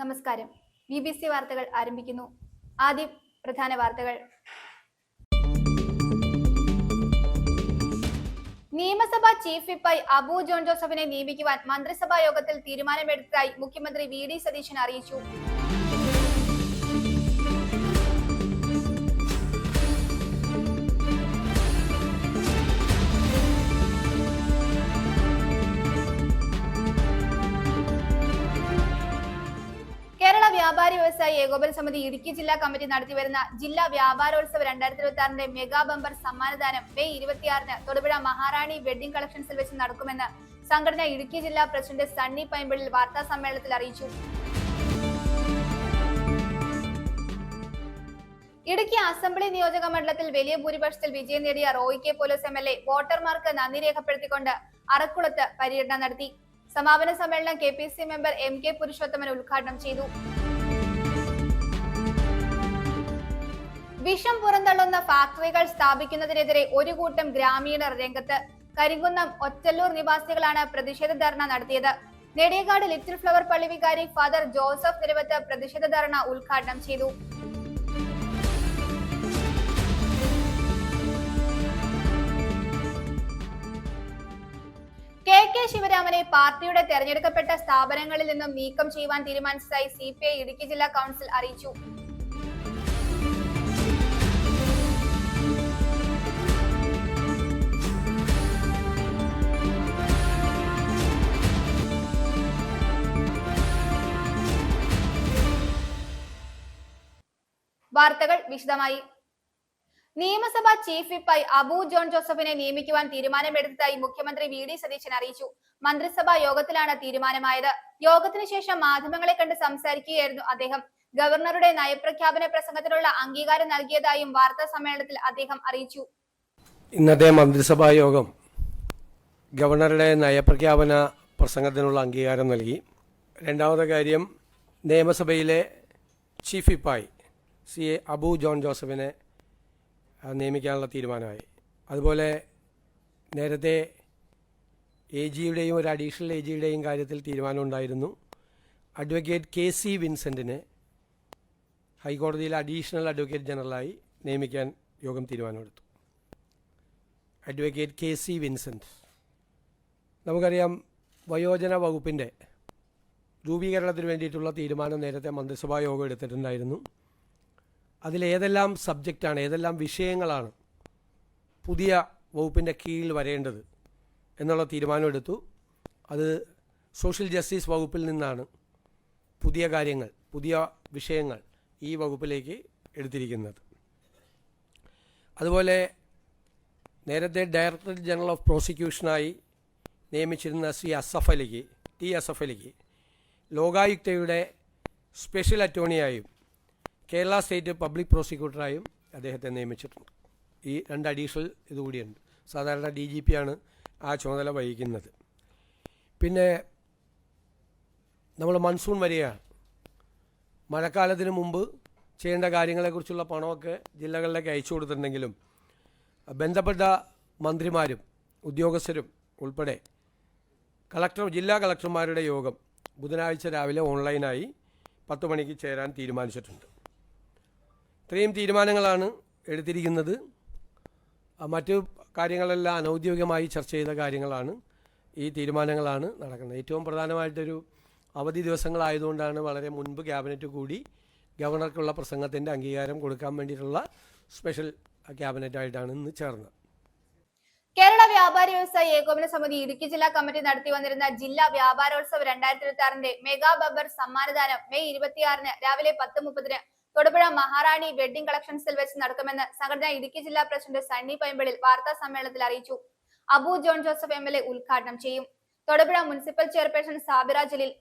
നമസ്കാരം. BBC വാർത്തകൾ ആരംഭിക്കുന്നു. ആദ്യം പ്രധാന വാർത്തകൾ. നിയമസഭാ ചീഫ് വിപ്പായി അബു ജോൺ ജോസഫിനെ നിയമിക്കുവാൻ മന്ത്രിസഭാ യോഗത്തിൽ തീരുമാനമെടുത്തതായി മുഖ്യമന്ത്രി വി ഡി സതീശൻ അറിയിച്ചു. കേരള വ്യാപാരി വ്യവസായി ഏകോപന സമിതി ഇടുക്കി ജില്ലാ കമ്മിറ്റി നടത്തിവരുന്ന ജില്ലാ വ്യാപാരോത്സവ 2026 മെഗാ ബമ്പർ സമ്മാനദാനം മെയ് 26 തൊടുപുഴ മഹാറാണി വെഡ്ഡിംഗ് കളക്ഷൻസിൽ വെച്ച് നടക്കുമെന്ന് സംഘടന ഇടുക്കി ജില്ലാ പ്രസിഡന്റ് സണ്ണി പൈമ്പിളിൽ വാർത്താ സമ്മേളനത്തിൽ അറിയിച്ചു. ഇടുക്കി അസംബ്ലി നിയോജക മണ്ഡലത്തിൽ വലിയ ഭൂരിപക്ഷത്തിൽ വിജയം നേടിയ റോയി കെ പോലീസ് MLA വോട്ടർമാർക്ക് നന്ദി രേഖപ്പെടുത്തിക്കൊണ്ട് അറക്കുളത്ത് പര്യടനം നടത്തി. സമാപന സമ്മേളനം KPC മെമ്പർ MK പുരുഷോത്തമൻ ഉദ്ഘാടനം ചെയ്തു. വിഷം പുറന്തള്ളുന്ന ഫാക്ടറികൾ സ്ഥാപിക്കുന്നതിനെതിരെ ഒരു കൂട്ടം ഗ്രാമീണർ രംഗത്ത്. കരിങ്കുന്നം ഒറ്റല്ലൂർ നിവാസികളാണ് പ്രതിഷേധ ധർണ നടത്തിയത്. നെടിയകാട് ലിറ്റിൽ ഫ്ലവർ പള്ളി വികാരി ഫാദർ ജോസഫ് നിരവത്ത് പ്രതിഷേധ ധർണ ഉദ്ഘാടനം ചെയ്തു. KK ശിവരാമനെ പാർട്ടിയുടെ തെരഞ്ഞെടുക്കപ്പെട്ട സ്ഥാപനങ്ങളിൽ നിന്നും നീക്കം ചെയ്യുവാൻ തീരുമാനിച്ചതായി CPI ഇടുക്കി ജില്ലാ കൗൺസിൽ അറിയിച്ചു. വാർത്തകൾ വിശദമായി. നിയമസഭാ ചീഫ് വിപ്പായി അബു ജോൺ ജോസഫിനെ നിയമിക്കുവാൻ തീരുമാനമെടുത്തതായി മുഖ്യമന്ത്രി വി ഡി സതീശൻ അറിയിച്ചു. മന്ത്രിസഭാ യോഗത്തിലാണ് തീരുമാനമായത്. യോഗത്തിന് ശേഷം മാധ്യമങ്ങളെ കണ്ട് സംസാരിക്കുകയായിരുന്നു അദ്ദേഹം. ഗവർണറുടെ നയപ്രഖ്യാപന പ്രസംഗത്തിനുള്ള അംഗീകാരം നൽകിയതായും വാർത്താ സമ്മേളനത്തിൽ അദ്ദേഹം അറിയിച്ചു. ഇന്നത്തെ മന്ത്രിസഭാ യോഗം ഗവർണറുടെ നയപ്രഖ്യാപന പ്രസംഗത്തിനുള്ള അംഗീകാരം നൽകി. രണ്ടാമത്തെ കാര്യം, നിയമസഭയിലെ ചീഫ് വിപ്പായി CA അബു ജോൺ ജോസഫിനെ നിയമിക്കാനുള്ള തീരുമാനമായി. അതുപോലെ നേരത്തെ AGയുടെയും ഒരു അഡീഷണൽ AGയുടെയും കാര്യത്തിൽ തീരുമാനമുണ്ടായിരുന്നു. അഡ്വക്കേറ്റ് KC വിൻസെൻറ്റിനെ ഹൈക്കോടതിയിലെ അഡീഷണൽ അഡ്വക്കേറ്റ് ജനറലായി നിയമിക്കാൻ യോഗം തീരുമാനമെടുത്തു. അഡ്വക്കേറ്റ് KC വിൻസെൻറ്റ്, നമുക്കറിയാം, വയോജന വകുപ്പിൻ്റെ രൂപീകരണത്തിന് വേണ്ടിയിട്ടുള്ള തീരുമാനം നേരത്തെ മന്ത്രിസഭാ യോഗം എടുത്തിട്ടുണ്ടായിരുന്നു. അതിലേതെല്ലാം സബ്ജക്റ്റാണ്, ഏതെല്ലാം വിഷയങ്ങളാണ് പുതിയ വകുപ്പിൻ്റെ കീഴിൽ വരേണ്ടത് എന്നുള്ള തീരുമാനമെടുത്തു. അത് സോഷ്യൽ ജസ്റ്റിസ് വകുപ്പിൽ നിന്നാണ് പുതിയ കാര്യങ്ങൾ, പുതിയ വിഷയങ്ങൾ ഈ വകുപ്പിലേക്ക് എടുത്തിരിക്കുന്നത്. അതുപോലെ നേരത്തെ ഡയറക്ടർ ജനറൽ ഓഫ് പ്രോസിക്യൂഷനായി നിയമിച്ചിരുന്ന T അസഫ് അലിക്ക് ലോകായുക്തയുടെ സ്പെഷ്യൽ അറ്റോർണിയായും കേരള സ്റ്റേറ്റ് പബ്ലിക് പ്രോസിക്യൂട്ടറായും അദ്ദേഹത്തെ നിയമിച്ചിട്ടുണ്ട്. ഈ 2 അഡീഷണൽ ഇതുകൂടിയുണ്ട്. സാധാരണ DGP ആണ് ആ ചുമതല വഹിക്കുന്നത്. പിന്നെ നമ്മൾ മൺസൂൺ വരികയാണ്. മഴക്കാലത്തിന് മുമ്പ് ചെയ്യേണ്ട കാര്യങ്ങളെക്കുറിച്ചുള്ള പണമൊക്കെ ജില്ലകളിലേക്ക് അയച്ചു കൊടുത്തിട്ടുണ്ടെങ്കിലും ബന്ധപ്പെട്ട മന്ത്രിമാരും ഉദ്യോഗസ്ഥരും ഉൾപ്പെടെ ജില്ലാ കളക്ടർമാരുടെ യോഗം ബുധനാഴ്ച രാവിലെ ഓൺലൈനായി 10 മണിക്ക് ചേരാൻ തീരുമാനിച്ചിട്ടുണ്ട്. ഇത്രയും തീരുമാനങ്ങളാണ് എടുത്തിരിക്കുന്നത്. മറ്റു കാര്യങ്ങളെല്ലാം അനൗദ്യോഗികമായി ചർച്ച ചെയ്ത കാര്യങ്ങളാണ്. ഈ തീരുമാനങ്ങളാണ് നടക്കുന്നത്. ഏറ്റവും പ്രധാനമായിട്ടൊരു അവധി ദിവസങ്ങളായതുകൊണ്ടാണ് വളരെ മുൻപ് ക്യാബിനറ്റ് കൂടി ഗവർണർക്കുള്ള പ്രസംഗത്തിൻ്റെ അംഗീകാരം കൊടുക്കാൻ വേണ്ടിയിട്ടുള്ള സ്പെഷ്യൽ ക്യാബിനറ്റായിട്ടാണ് ഇന്ന് ചേർന്നത്. കേരള വ്യാപാരി വ്യവസായി ഏകോപന സമിതി ഇടുക്കി ജില്ലാ കമ്മിറ്റി നടത്തി വന്നിരുന്ന ജില്ലാ വ്യാപാരോത്സവ 2026 മെഗാ ബമ്പർ സമ്മാനദാനം മെയ് 26 രാവിലെ 10:30 തൊടുപുഴ മഹാറാണി വെഡ്ഡിംഗ് കളക്ഷൻസിൽ വെച്ച് നടക്കുമെന്ന് സംഘടന ഇടുക്കി ജില്ലാ പ്രസിഡന്റ് സണ്ണി പൈമ്പിളിൽ വാർത്താ സമ്മേളനത്തിൽ അറിയിച്ചു. അബു ജോൺ ജോസഫ് MLA ഉദ്ഘാടനം ചെയ്യും. Thodupuzha municipal chairperson Sabira Jaleel,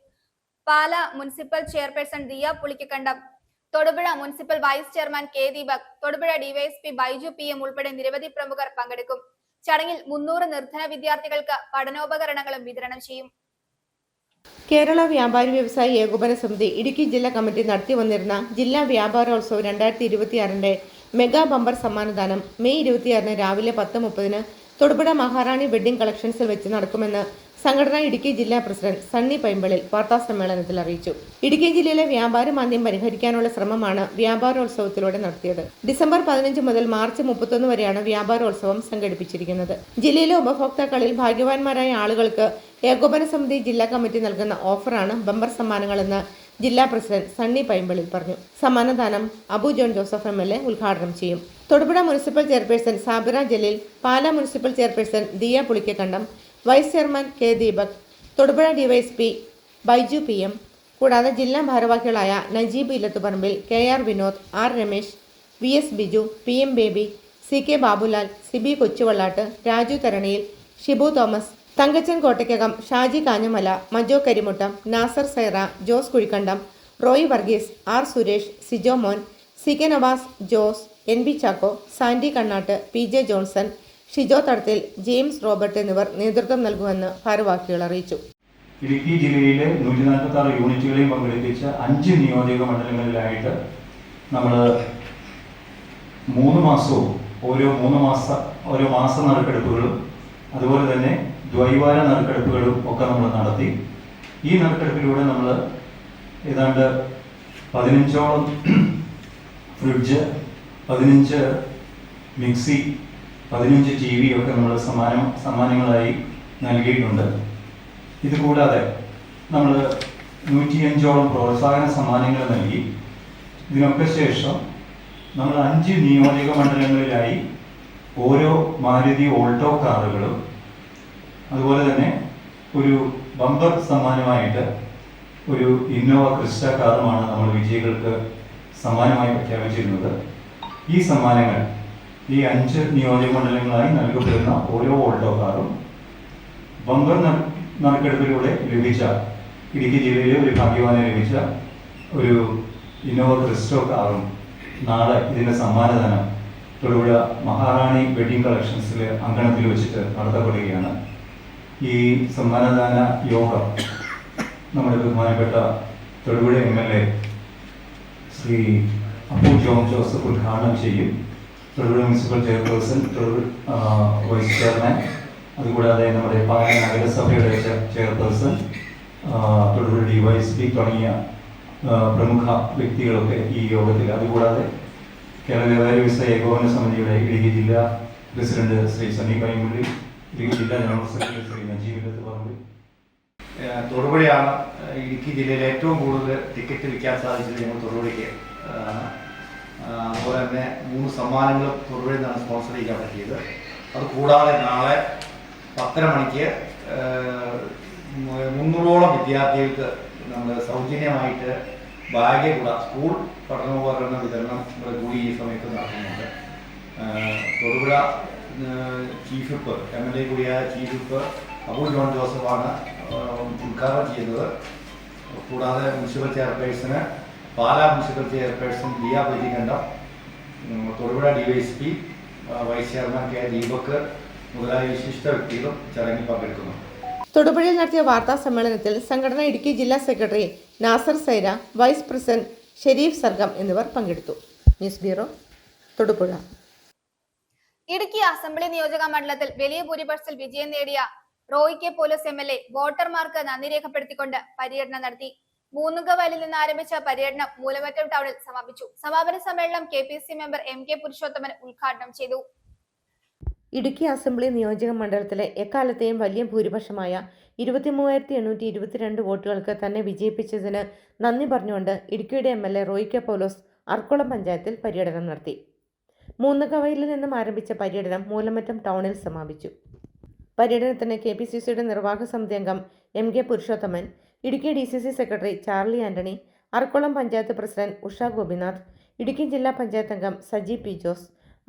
Pala municipal chairperson Diya Pulikkandam, Thodupuzha municipal vice chairman K Deepak, Thodupuzha DYSP Baiju PM ഉൾപ്പെടെ നിരവധി പ്രമുഖർ പങ്കെടുക്കും. ചടങ്ങിൽ 300 നിർധന വിദ്യാർത്ഥികൾക്ക് പഠനോപകരണങ്ങളും വിതരണം ചെയ്യും. കേരള വ്യാപാരി വ്യവസായി ഏകോപന സമിതി ഇടുക്കി ജില്ലാ കമ്മിറ്റി നടത്തി വന്നിരുന്ന ജില്ലാ വ്യാപാരോത്സവം 2026 മെഗാ ബമ്പർ സമ്മാനദാനം മെയ് 26 രാവിലെ 10:30 തൊടുപുഴ മഹാറാണി വെഡ്ഡിംഗ് കളക്ഷൻസിൽ വെച്ച് നടക്കുമെന്ന് സംഘടന ഇടുക്കി ജില്ലാ പ്രസിഡന്റ് സണ്ണി പൈമ്പളിൽ വാർത്താസമ്മേളനത്തിൽ അറിയിച്ചു. ഇടുക്കി ജില്ലയിലെ വ്യാപാര മാന്ദ്യം പരിഹരിക്കാനുള്ള ശ്രമമാണ് വ്യാപാരോത്സവത്തിലൂടെ നടത്തിയത്. ഡിസംബർ 15 മുതൽ മാർച്ച് 31 വരെയാണ് വ്യാപാരോത്സവം സംഘടിപ്പിച്ചിരിക്കുന്നത്. ജില്ലയിലെ ഉപഭോക്താക്കളിൽ ഭാഗ്യവാന്മാരായ ആളുകൾക്ക് ഏകോപന സമിതി ജില്ലാ കമ്മിറ്റി നൽകുന്ന ഓഫറാണ് ബമ്പർ സമ്മാനങ്ങളെന്ന് ജില്ലാ പ്രസിഡന്റ് സണ്ണി പൈമ്പളിൽ പറഞ്ഞു. സമ്മാനദാനം അബു ജോൺ ജോസഫ് MLA ഉദ്ഘാടനം ചെയ്യും. Thodupuzha municipal chairperson Sabira Jaleel, Pala municipal chairperson Diya Pulikkakkandam, vice chairman K Deepak, Thodupuzha DYSP Baiju PM, കൂടാതെ ജില്ലാ ഭാരവാഹികളായ Najeeb Illathuparambil, KR Vinod, R Ramesh, VS Biju, PM Baby, CK Babulal, Sibi Kochuvallattu, Raju Tharaniyil, Shibu Thomas, Thankachan Kottaykkakam, Shaji Kanjamala, Majo Karimuttam, Nasar Saira, Jose Kuzhikandam, Roy Varghese, R Suresh, Sijo Mon, CK Navas, Jose, NB Chacko, Sandy Kannattu, PJ Johnson, Shijo Thadathil, James Robert എന്നിവർ നേതൃത്വം നൽകുമെന്ന് ഭാരവാഹികൾ അറിയിച്ചു. ഇടുക്കി ജില്ലയിലെ 146 യൂണിറ്റുകളെയും പങ്കെടുപ്പിച്ച 5 നിയോജക മണ്ഡലങ്ങളിലായിട്ട് നമ്മൾ 3 മാസവും ഓരോ മാസ നറുക്കെടുപ്പുകളും അതുപോലെ തന്നെ ദ്വൈവാര നറുക്കെടുപ്പുകളും ഒക്കെ നമ്മൾ നടത്തി. ഈ നറുക്കെടുപ്പിലൂടെ നമ്മൾ ഏതാണ്ട് 15ഓളം ഫ്രിഡ്ജ്, 15 മിക്സി, 15 TV ഒക്കെ നമ്മൾ സമ്മാനങ്ങളായി നൽകിയിട്ടുണ്ട്. ഇതുകൂടാതെ നമ്മൾ 105ഓളം പ്രോത്സാഹന സമ്മാനങ്ങൾ നൽകി. ഇതിനൊക്കെ ശേഷം നമ്മൾ 5 നിയോജക മണ്ഡലങ്ങളിലായി ഓരോ മാരുതി ഓൾട്ടോ കാറുകളും അതുപോലെ തന്നെ ഒരു ബമ്പർ സമ്മാനമായിട്ട് ഒരു ഇന്നോവ ക്രിസ്റ്റ കാറുമാണ് നമ്മൾ വിജയികൾക്ക് സമ്മാനമായി പ്രഖ്യാപിച്ചിരുന്നത്. ഈ സമ്മാനങ്ങൾ ഈ 5 നിയോജക മണ്ഡലങ്ങളായി നൽകപ്പെടുന്ന ഓരോ ഓൾട്ടോ കാറും ബമ്പർ നറുക്കെടുപ്പിലൂടെ ലഭിച്ച ഇടുക്കി ജില്ലയിലെ ഒരു ഭാഗ്യവാനെ ലഭിച്ച ഒരു ഇന്നോവ ക്രിസ്റ്റോ കാറും നാളെ ഇതിൻ്റെ സമ്മാനദാനം തൊടുപുഴ മഹാറാണി വെഡിങ് കളക്ഷൻസിൽ അങ്കണത്തിൽ വെച്ചിട്ട് നടത്തപ്പെടുകയാണ്. ഈ സമ്മാനദാന യോഗം നമ്മുടെ ബഹുമാനപ്പെട്ട തൊടുപുഴ MLA ശ്രീ അബു ജോൺ ജോസഫ് ഉദ്ഘാടനം ചെയ്യും. Thodupuzha municipal chairperson, vice chairman, അതുകൂടാതെ നമ്മുടെ പാലാ നഗരസഭയുടെ ചെയർപേഴ്സൺ, തൊടുപുഴ DYSP തുടങ്ങിയ പ്രമുഖ വ്യക്തികളൊക്കെ ഈ യോഗത്തിൽ, അതുകൂടാതെ കേരള വ്യാപാരി വ്യവസായ ഏകോപന സമിതിയുടെ ഇടുക്കി ജില്ലാ പ്രസിഡന്റ് ശ്രീ സണ്ണി പൈമ്പള്ളി, ഇടുക്കി ജില്ലാ ജനറൽ സെക്രട്ടറി ശ്രീ നജീബ് ഇല്ലത്തുപറമ്പിൽ. തൊടുപുഴയാണ് ഇടുക്കി ജില്ലയിൽ ഏറ്റവും കൂടുതൽ ടിക്കറ്റ് വിൽക്കാൻ സാധിച്ചത് ഞങ്ങൾ തൊടുപുഴയ്ക്ക് ആണ്. അതുപോലെ തന്നെ 3 സമ്മാനങ്ങളും തൊടുപുഴയിൽ നിന്നാണ് സ്പോൺസർ ചെയ്യാൻ പറ്റിയത്. അതുകൂടാതെ നാളെ 10:30 മണിക്ക് 300ഓളം വിദ്യാർത്ഥികൾക്ക് നമ്മൾ സൗജന്യമായിട്ട് ബാഗ് കൂടെ സ്കൂൾ പഠനോപകരണ വിതരണം കൂടി ഈ സമയത്ത് നടത്തുന്നുണ്ട്. തൊടുപുഴ ചീഫ് വിപ്പ് MLA കൂടിയായ ചീഫ് വിപ്പ് അബു ജോൺ ജോസഫാണ് ഉദ്ഘാടനം ചെയ്യുന്നത്. കൂടാതെ മുനിസിപ്പൽ ചെയർപേഴ്സണ് Pala municipal chairperson Diya Pulikkakandam, Thodupuzha DYSP vice chairman K Deepak മുതലായ വിശിഷ്ട വ്യക്തികളും ചടങ്ങിൽ പങ്കെടുക്കുന്നു. തൊടുപുഴയിൽ നടത്തിയ വാർത്താ സമ്മേളനത്തിൽ സംഘടന ഇടുക്കി ജില്ലാ secretary Nasar സൈര, vice president Sharif സർഗം എന്നിവർ പങ്കെടുത്തു. News bureau, Thodupuzha. Idukki assembly നിയോജക മണ്ഡലത്തിൽ വലിയ ഭൂരിപക്ഷത്തിൽ വിജയം നേടിയ റോയ് കെ പോലീസ് MLA വോട്ടർമാർക്ക് നന്ദി രേഖപ്പെടുത്തിക്കൊണ്ട് പര്യടനം നടത്തി. മൂന്നുകവലിൽ നിന്ന് ആരംഭിച്ച പര്യടനം മൂലമറ്റം ടൗണിൽ സമാപിച്ചു. സമാപന സമ്മേളനം KPC മെമ്പർ MK പുരുഷോത്തമൻ ഉദ്ഘാടനം ചെയ്തു. ഇടുക്കി അസംബ്ലി നിയോജക മണ്ഡലത്തിലെ എക്കാലത്തെയും വലിയ ഭൂരിപക്ഷമായ 23,822 വോട്ടുകൾക്ക് തന്നെ വിജയിപ്പിച്ചതിന് നന്ദി പറഞ്ഞുകൊണ്ട് ഇടുക്കിയുടെ MLA റോയ് കെ പോലോസ് അർക്കുളം പഞ്ചായത്തിൽ പര്യടനം നടത്തി. മൂന്നുകവയിൽ നിന്നും ആരംഭിച്ച പര്യടനം മൂലമറ്റം ടൗണിൽ സമാപിച്ചു. പര്യടനത്തിന് KPCCയുടെ നിർവാഹക സമിതി അംഗം MK Purushothaman, Idukki DCC secretary Charlie Antony, Arakkulam panchayat president Usha Gopinath, Idukki ജില്ലാ പഞ്ചായത്ത് അംഗം Saji P. Jose,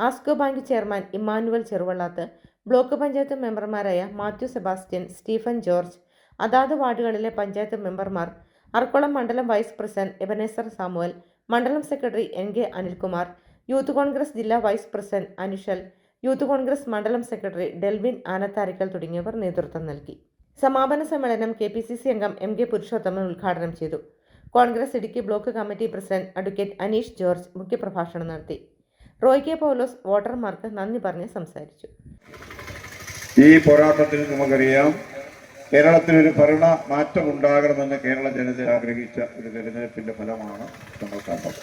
Asco bank chairman Immanuel Cheruvallath, block panchayat മെമ്പർമാരായ മാത്യു സെബാസ്റ്റ്യൻ, സ്റ്റീഫൻ ജോർജ്, അതാത് വാർഡുകളിലെ പഞ്ചായത്ത് മെമ്പർമാർ, അർക്കുളം മണ്ഡലം വൈസ് പ്രസിഡന്റ് എബനേസർ സാമുവൽ, മണ്ഡലം secretary NK Anilkumar, youth Congress ജില്ലാ vice president Anushal, youth Congress മണ്ഡലം സെക്രട്ടറി ഡെൽവിൻ ആനത്താരിക്കൽ തുടങ്ങിയവർ നേതൃത്വം നൽകി. സമാപന സമ്മേളനം KPCC അംഗം MK പുരുഷോത്തമൻ ഉദ്ഘാടനം ചെയ്തു. Congress Idukki block committee president advocate Aneesh George മുഖ്യപ്രഭാഷണം നടത്തി. റോയ് കെ പൗലോസ് വോട്ടർമാർക്ക് നന്ദി പറഞ്ഞ് സംസാരിച്ചു. ഈ പോരാട്ടത്തിൽ നമുക്കറിയാം കേരളത്തിലൊരു ഭരണ മാറ്റം ഉണ്ടാകണമെന്ന് കേരള ജനത ആഗ്രഹിച്ച ഒരു തെരഞ്ഞെടുപ്പിന്റെ ഫലമാണ് നമ്മൾ കണ്ടത്.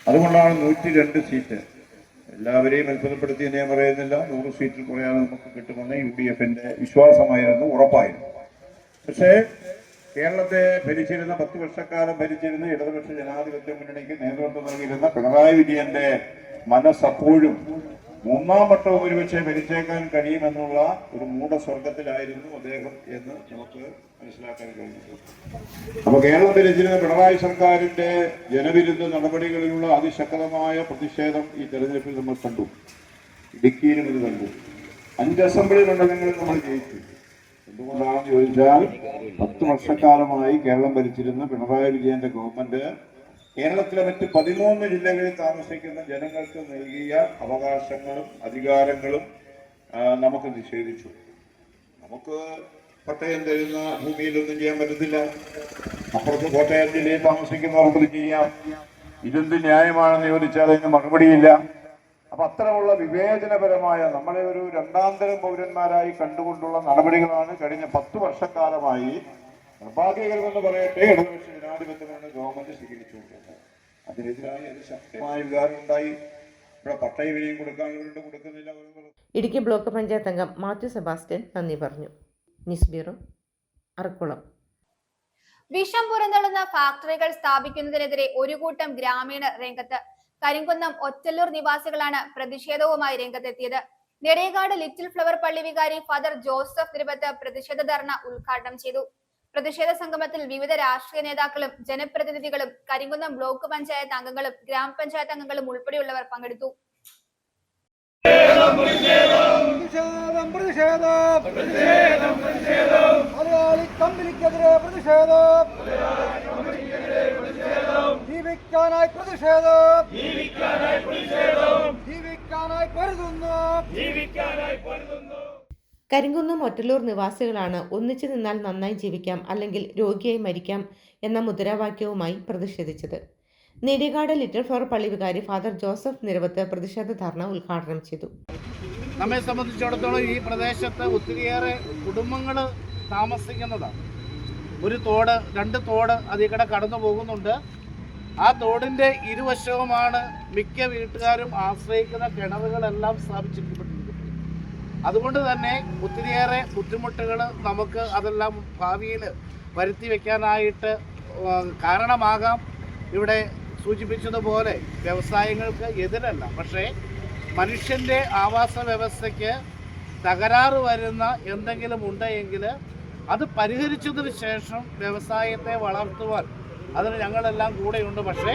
അതുകൊണ്ടാണ് 102 സീറ്റ്. എല്ലാവരെയും അത്ഭുതപ്പെടുത്തി ഞാൻ പറയുന്നില്ല. 100 സീറ്റിൽ കുറയാതെ നമുക്ക് കിട്ടുമെന്ന് UDFന്റെ വിശ്വാസമായിരുന്നു, ഉറപ്പായിരുന്നു. പക്ഷേ കേരളത്തെ ഭരിച്ചിരുന്ന 10 വർഷക്കാലം ഭരിച്ചിരുന്ന ഇടതുപക്ഷ ജനാധിപത്യ മുന്നണിക്ക് നേതൃത്വം നൽകിയിരുന്ന പിണറായി വിജയന്റെ മനസ്സപ്പോഴും 3ാം വട്ടവും ഒരുപക്ഷെ ഭരിച്ചേക്കാൻ കഴിയുമെന്നുള്ള ഒരു മൂഢസ്വർഗത്തിലായിരുന്നു അദ്ദേഹം എന്ന് നമുക്ക് മനസ്സിലാക്കാൻ കഴിഞ്ഞിട്ടുണ്ട്. അപ്പൊ കേരളം ഭരിച്ചിരുന്ന പിണറായി സർക്കാരിന്റെ ജനവിരുദ്ധ നടപടികളിലുള്ള അതിശക്തമായ പ്രതിഷേധം ഈ തെരഞ്ഞെടുപ്പിൽ നമ്മൾ കണ്ടു. ഇടുക്കിയിലും ഇത് കണ്ടു. 5 അസംബ്ലി മണ്ഡലങ്ങളിൽ നമ്മൾ ജയിച്ചു. എന്തുകൊണ്ടാണെന്ന് ചോദിച്ചാൽ 10 വർഷക്കാലമായി കേരളം ഭരിച്ചിരുന്ന പിണറായി വിജയന്റെ ഗവൺമെന്റ് കേരളത്തിലെ മറ്റ് 13 ജില്ലകളിൽ താമസിക്കുന്ന ജനങ്ങൾക്ക് നൽകിയ അവകാശങ്ങളും അധികാരങ്ങളും നമുക്ക് നിഷേധിച്ചു. നമുക്ക് പട്ടയം തരുന്ന ഭൂമിയിലൊന്നും ചെയ്യാൻ പറ്റത്തില്ല. അപ്പുറത്ത് കോട്ടയം ജില്ലയിൽ താമസിക്കുന്നവർക്ക് ചെയ്യാം. ഇതെന്ത് ന്യായമാണെന്ന് ചോദിച്ചാൽ അതിന് മറുപടിയില്ല. അപ്പൊ അത്തരമുള്ള വിവേചനപരമായ നമ്മളെ ഒരു 2ാം തരം പൗരന്മാരായി കണ്ടുകൊണ്ടുള്ള നടപടികളാണ് കഴിഞ്ഞ 10 വർഷക്കാലമായി നിർഭാഗ്യകരമെന്ന് പറയട്ടെ ഇടതുപക്ഷ ജനാധിപത്യമാണ് ഗവൺമെന്റ് സ്വീകരിച്ചുകൊണ്ടിരുന്നത്. അതിനെതിരായി ശക്തമായ വികാരം ഉണ്ടായി. ഇവിടെ പട്ടയ വിലയും കൊടുക്കാനുള്ളവരുണ്ട്, കൊടുക്കുന്നില്ല. ഇടുക്കി ബ്ലോക്ക് പഞ്ചായത്ത് അംഗം മാത്യു സെബാസ്റ്റ്യൻ നന്ദി പറഞ്ഞു. News bureau, Arakkulam. വിഷം പുറന്തള്ളുന്ന ഫാക്ടറികൾ സ്ഥാപിക്കുന്നതിനെതിരെ ഒരു കൂട്ടം ഗ്രാമീണർ രംഗത്ത്. കരിങ്കുന്നം ഒറ്റല്ലൂർ നിവാസികളാണ് പ്രതിഷേധവുമായി രംഗത്തെത്തിയത്. നെടിയകാട് ലിറ്റിൽ ഫ്ലവർ പള്ളി വികാരി ഫാദർ ജോസഫ് തിരുവത്ത് പ്രതിഷേധ ധർണ ഉദ്ഘാടനം ചെയ്തു. പ്രതിഷേധ സംഗമത്തിൽ വിവിധ രാഷ്ട്രീയ നേതാക്കളും ജനപ്രതിനിധികളും കരിങ്കുന്നം ബ്ലോക്ക് പഞ്ചായത്ത് അംഗങ്ങളും ഗ്രാമപഞ്ചായത്ത് അംഗങ്ങളും ഉൾപ്പെടെയുള്ളവർ പങ്കെടുത്തു. കരിങ്കുന്നം ഒറ്റല്ലൂർ നിവാസികളാണ് ഒന്നിച്ചു നിന്നാൽ നന്നായി ജീവിക്കാം, അല്ലെങ്കിൽ രോഗിയായി മരിക്കാം എന്ന മുദ്രാവാക്യവുമായി പ്രതിഷേധിച്ചത്. നെടിയകാട് ലിറ്റിൽ ഫ്ലവർ പള്ളി വികാരി ഫാദർ ജോസഫ് നിരവത്ത് പ്രതിഷേധ ധർണ ഉദ്ഘാടനം ചെയ്തു. നമ്മെ സംബന്ധിച്ചിടത്തോളം ഈ പ്രദേശത്ത് ഒത്തിരിയേറെ കുടുംബങ്ങൾ താമസിക്കുന്നതാണ്. ഒരു തോട്, 2 തോട് അതിൽക്കൂടെ കടന്നു പോകുന്നുണ്ട്. ആ തോടിൻ്റെ ഇരുവശവുമാണ് മിക്ക വീട്ടുകാരും ആശ്രയിക്കുന്ന കിണറുകളെല്ലാം സ്ഥാപിച്ചിരിക്കപ്പെട്ടിരിക്കുന്നത്. അതുകൊണ്ട് തന്നെ ഒത്തിരിയേറെ ബുദ്ധിമുട്ടുകൾ നമുക്ക് അതെല്ലാം ഭാവിയിൽ വരുത്തി വയ്ക്കാനായിട്ട് കാരണമാകാം. ഇവിടെ സൂചിപ്പിച്ചതുപോലെ വ്യവസായങ്ങൾക്ക് എതിരല്ല, പക്ഷേ മനുഷ്യൻ്റെ ആവാസ വ്യവസ്ഥയ്ക്ക് തകരാറ് വരുന്ന എന്തെങ്കിലും ഉണ്ടെങ്കിൽ അത് പരിഹരിച്ചതിന് ശേഷം വ്യവസായത്തെ വളർത്തുവാൻ അതിന് ഞങ്ങളെല്ലാം കൂടെയുണ്ട്. പക്ഷേ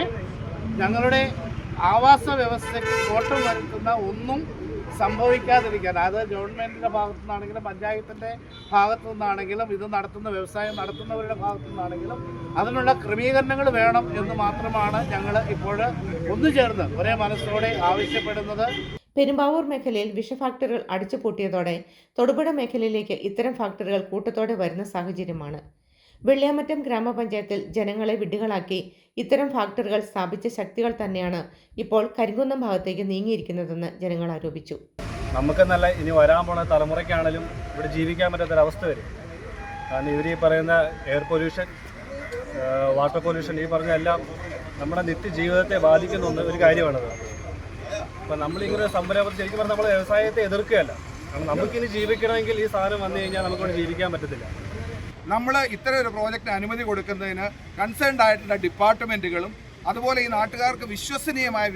ഞങ്ങളുടെ ആവാസ വ്യവസ്ഥയ്ക്ക് കോട്ടം വരുത്തുന്ന ഒന്നും സംഭവിക്കാതിരിക്കാൻ, അത് ഗവൺമെൻറ്റിൻ്റെ ഭാഗത്തു നിന്നാണെങ്കിലും പഞ്ചായത്തിൻ്റെ ഭാഗത്തു നിന്നാണെങ്കിലും ഇത് നടത്തുന്ന വ്യവസായം നടത്തുന്നവരുടെ ഭാഗത്തു നിന്നാണെങ്കിലും അതിനുള്ള ക്രമീകരണങ്ങൾ വേണം എന്ന് മാത്രമാണ് ഞങ്ങൾ ഇപ്പോൾ ഒന്നുചേർന്ന് ഒരേ മനസ്സോടെ ആവശ്യപ്പെടുന്നത്. പെരുമ്പാവൂർ മേഖലയിൽ വിഷഫാക്ടറികൾ അടിച്ചുപൂട്ടിയതോടെ തൊടുപുഴ മേഖലയിലേക്ക് ഇത്തരം ഫാക്ടറികൾ കൂട്ടത്തോടെ വരുന്ന സാഹചര്യമാണ്. വെള്ളിയാമറ്റം ഗ്രാമപഞ്ചായത്തിൽ ജനങ്ങളെ വിഡ്ഢികളാക്കി ഇത്തരം ഫാക്ടറികൾ സ്ഥാപിച്ച ശക്തികൾ തന്നെയാണ് ഇപ്പോൾ കരിങ്കുന്നം ഭാഗത്തേക്ക് നീങ്ങിയിരിക്കുന്നതെന്ന് ജനങ്ങൾ ആരോപിച്ചു. നമുക്കെന്നല്ല, ഇനി വരാൻ പോണ തലമുറയ്ക്കാണെങ്കിലും ഇവിടെ ജീവിക്കാൻ പറ്റാത്തൊരവസ്ഥ വരും. കാരണം ഇവർ ഈ പറയുന്ന എയർ പൊല്യൂഷൻ, വാട്ടർ പൊല്യൂഷൻ, ഈ പറഞ്ഞ എല്ലാം നമ്മുടെ നിത്യജീവിതത്തെ ബാധിക്കുന്ന ഒരു കാര്യമാണത്. അപ്പം നമ്മളിങ്ങനെ ഒരു സംരംഭത്തിൽ ശരിക്കും പറഞ്ഞാൽ നമ്മൾ വ്യവസായത്തെ എതിർക്കുകയല്ല. കാരണം നമുക്കിനി ജീവിക്കണമെങ്കിൽ ഈ സാധനം വന്നു കഴിഞ്ഞാൽ നമുക്കിവിടെ ജീവിക്കാൻ പറ്റത്തില്ല. നമ്മൾ ഇത്തരം ഒരു പ്രോജക്റ്റിന് അനുമതി കൊടുക്കുന്നതിന് കൺസേൺഡ് ആയിട്ടുള്ള ഡിപ്പാർട്ട്മെൻറ്റുകളും അതുപോലെ ഈ നാട്ടുകാർക്ക്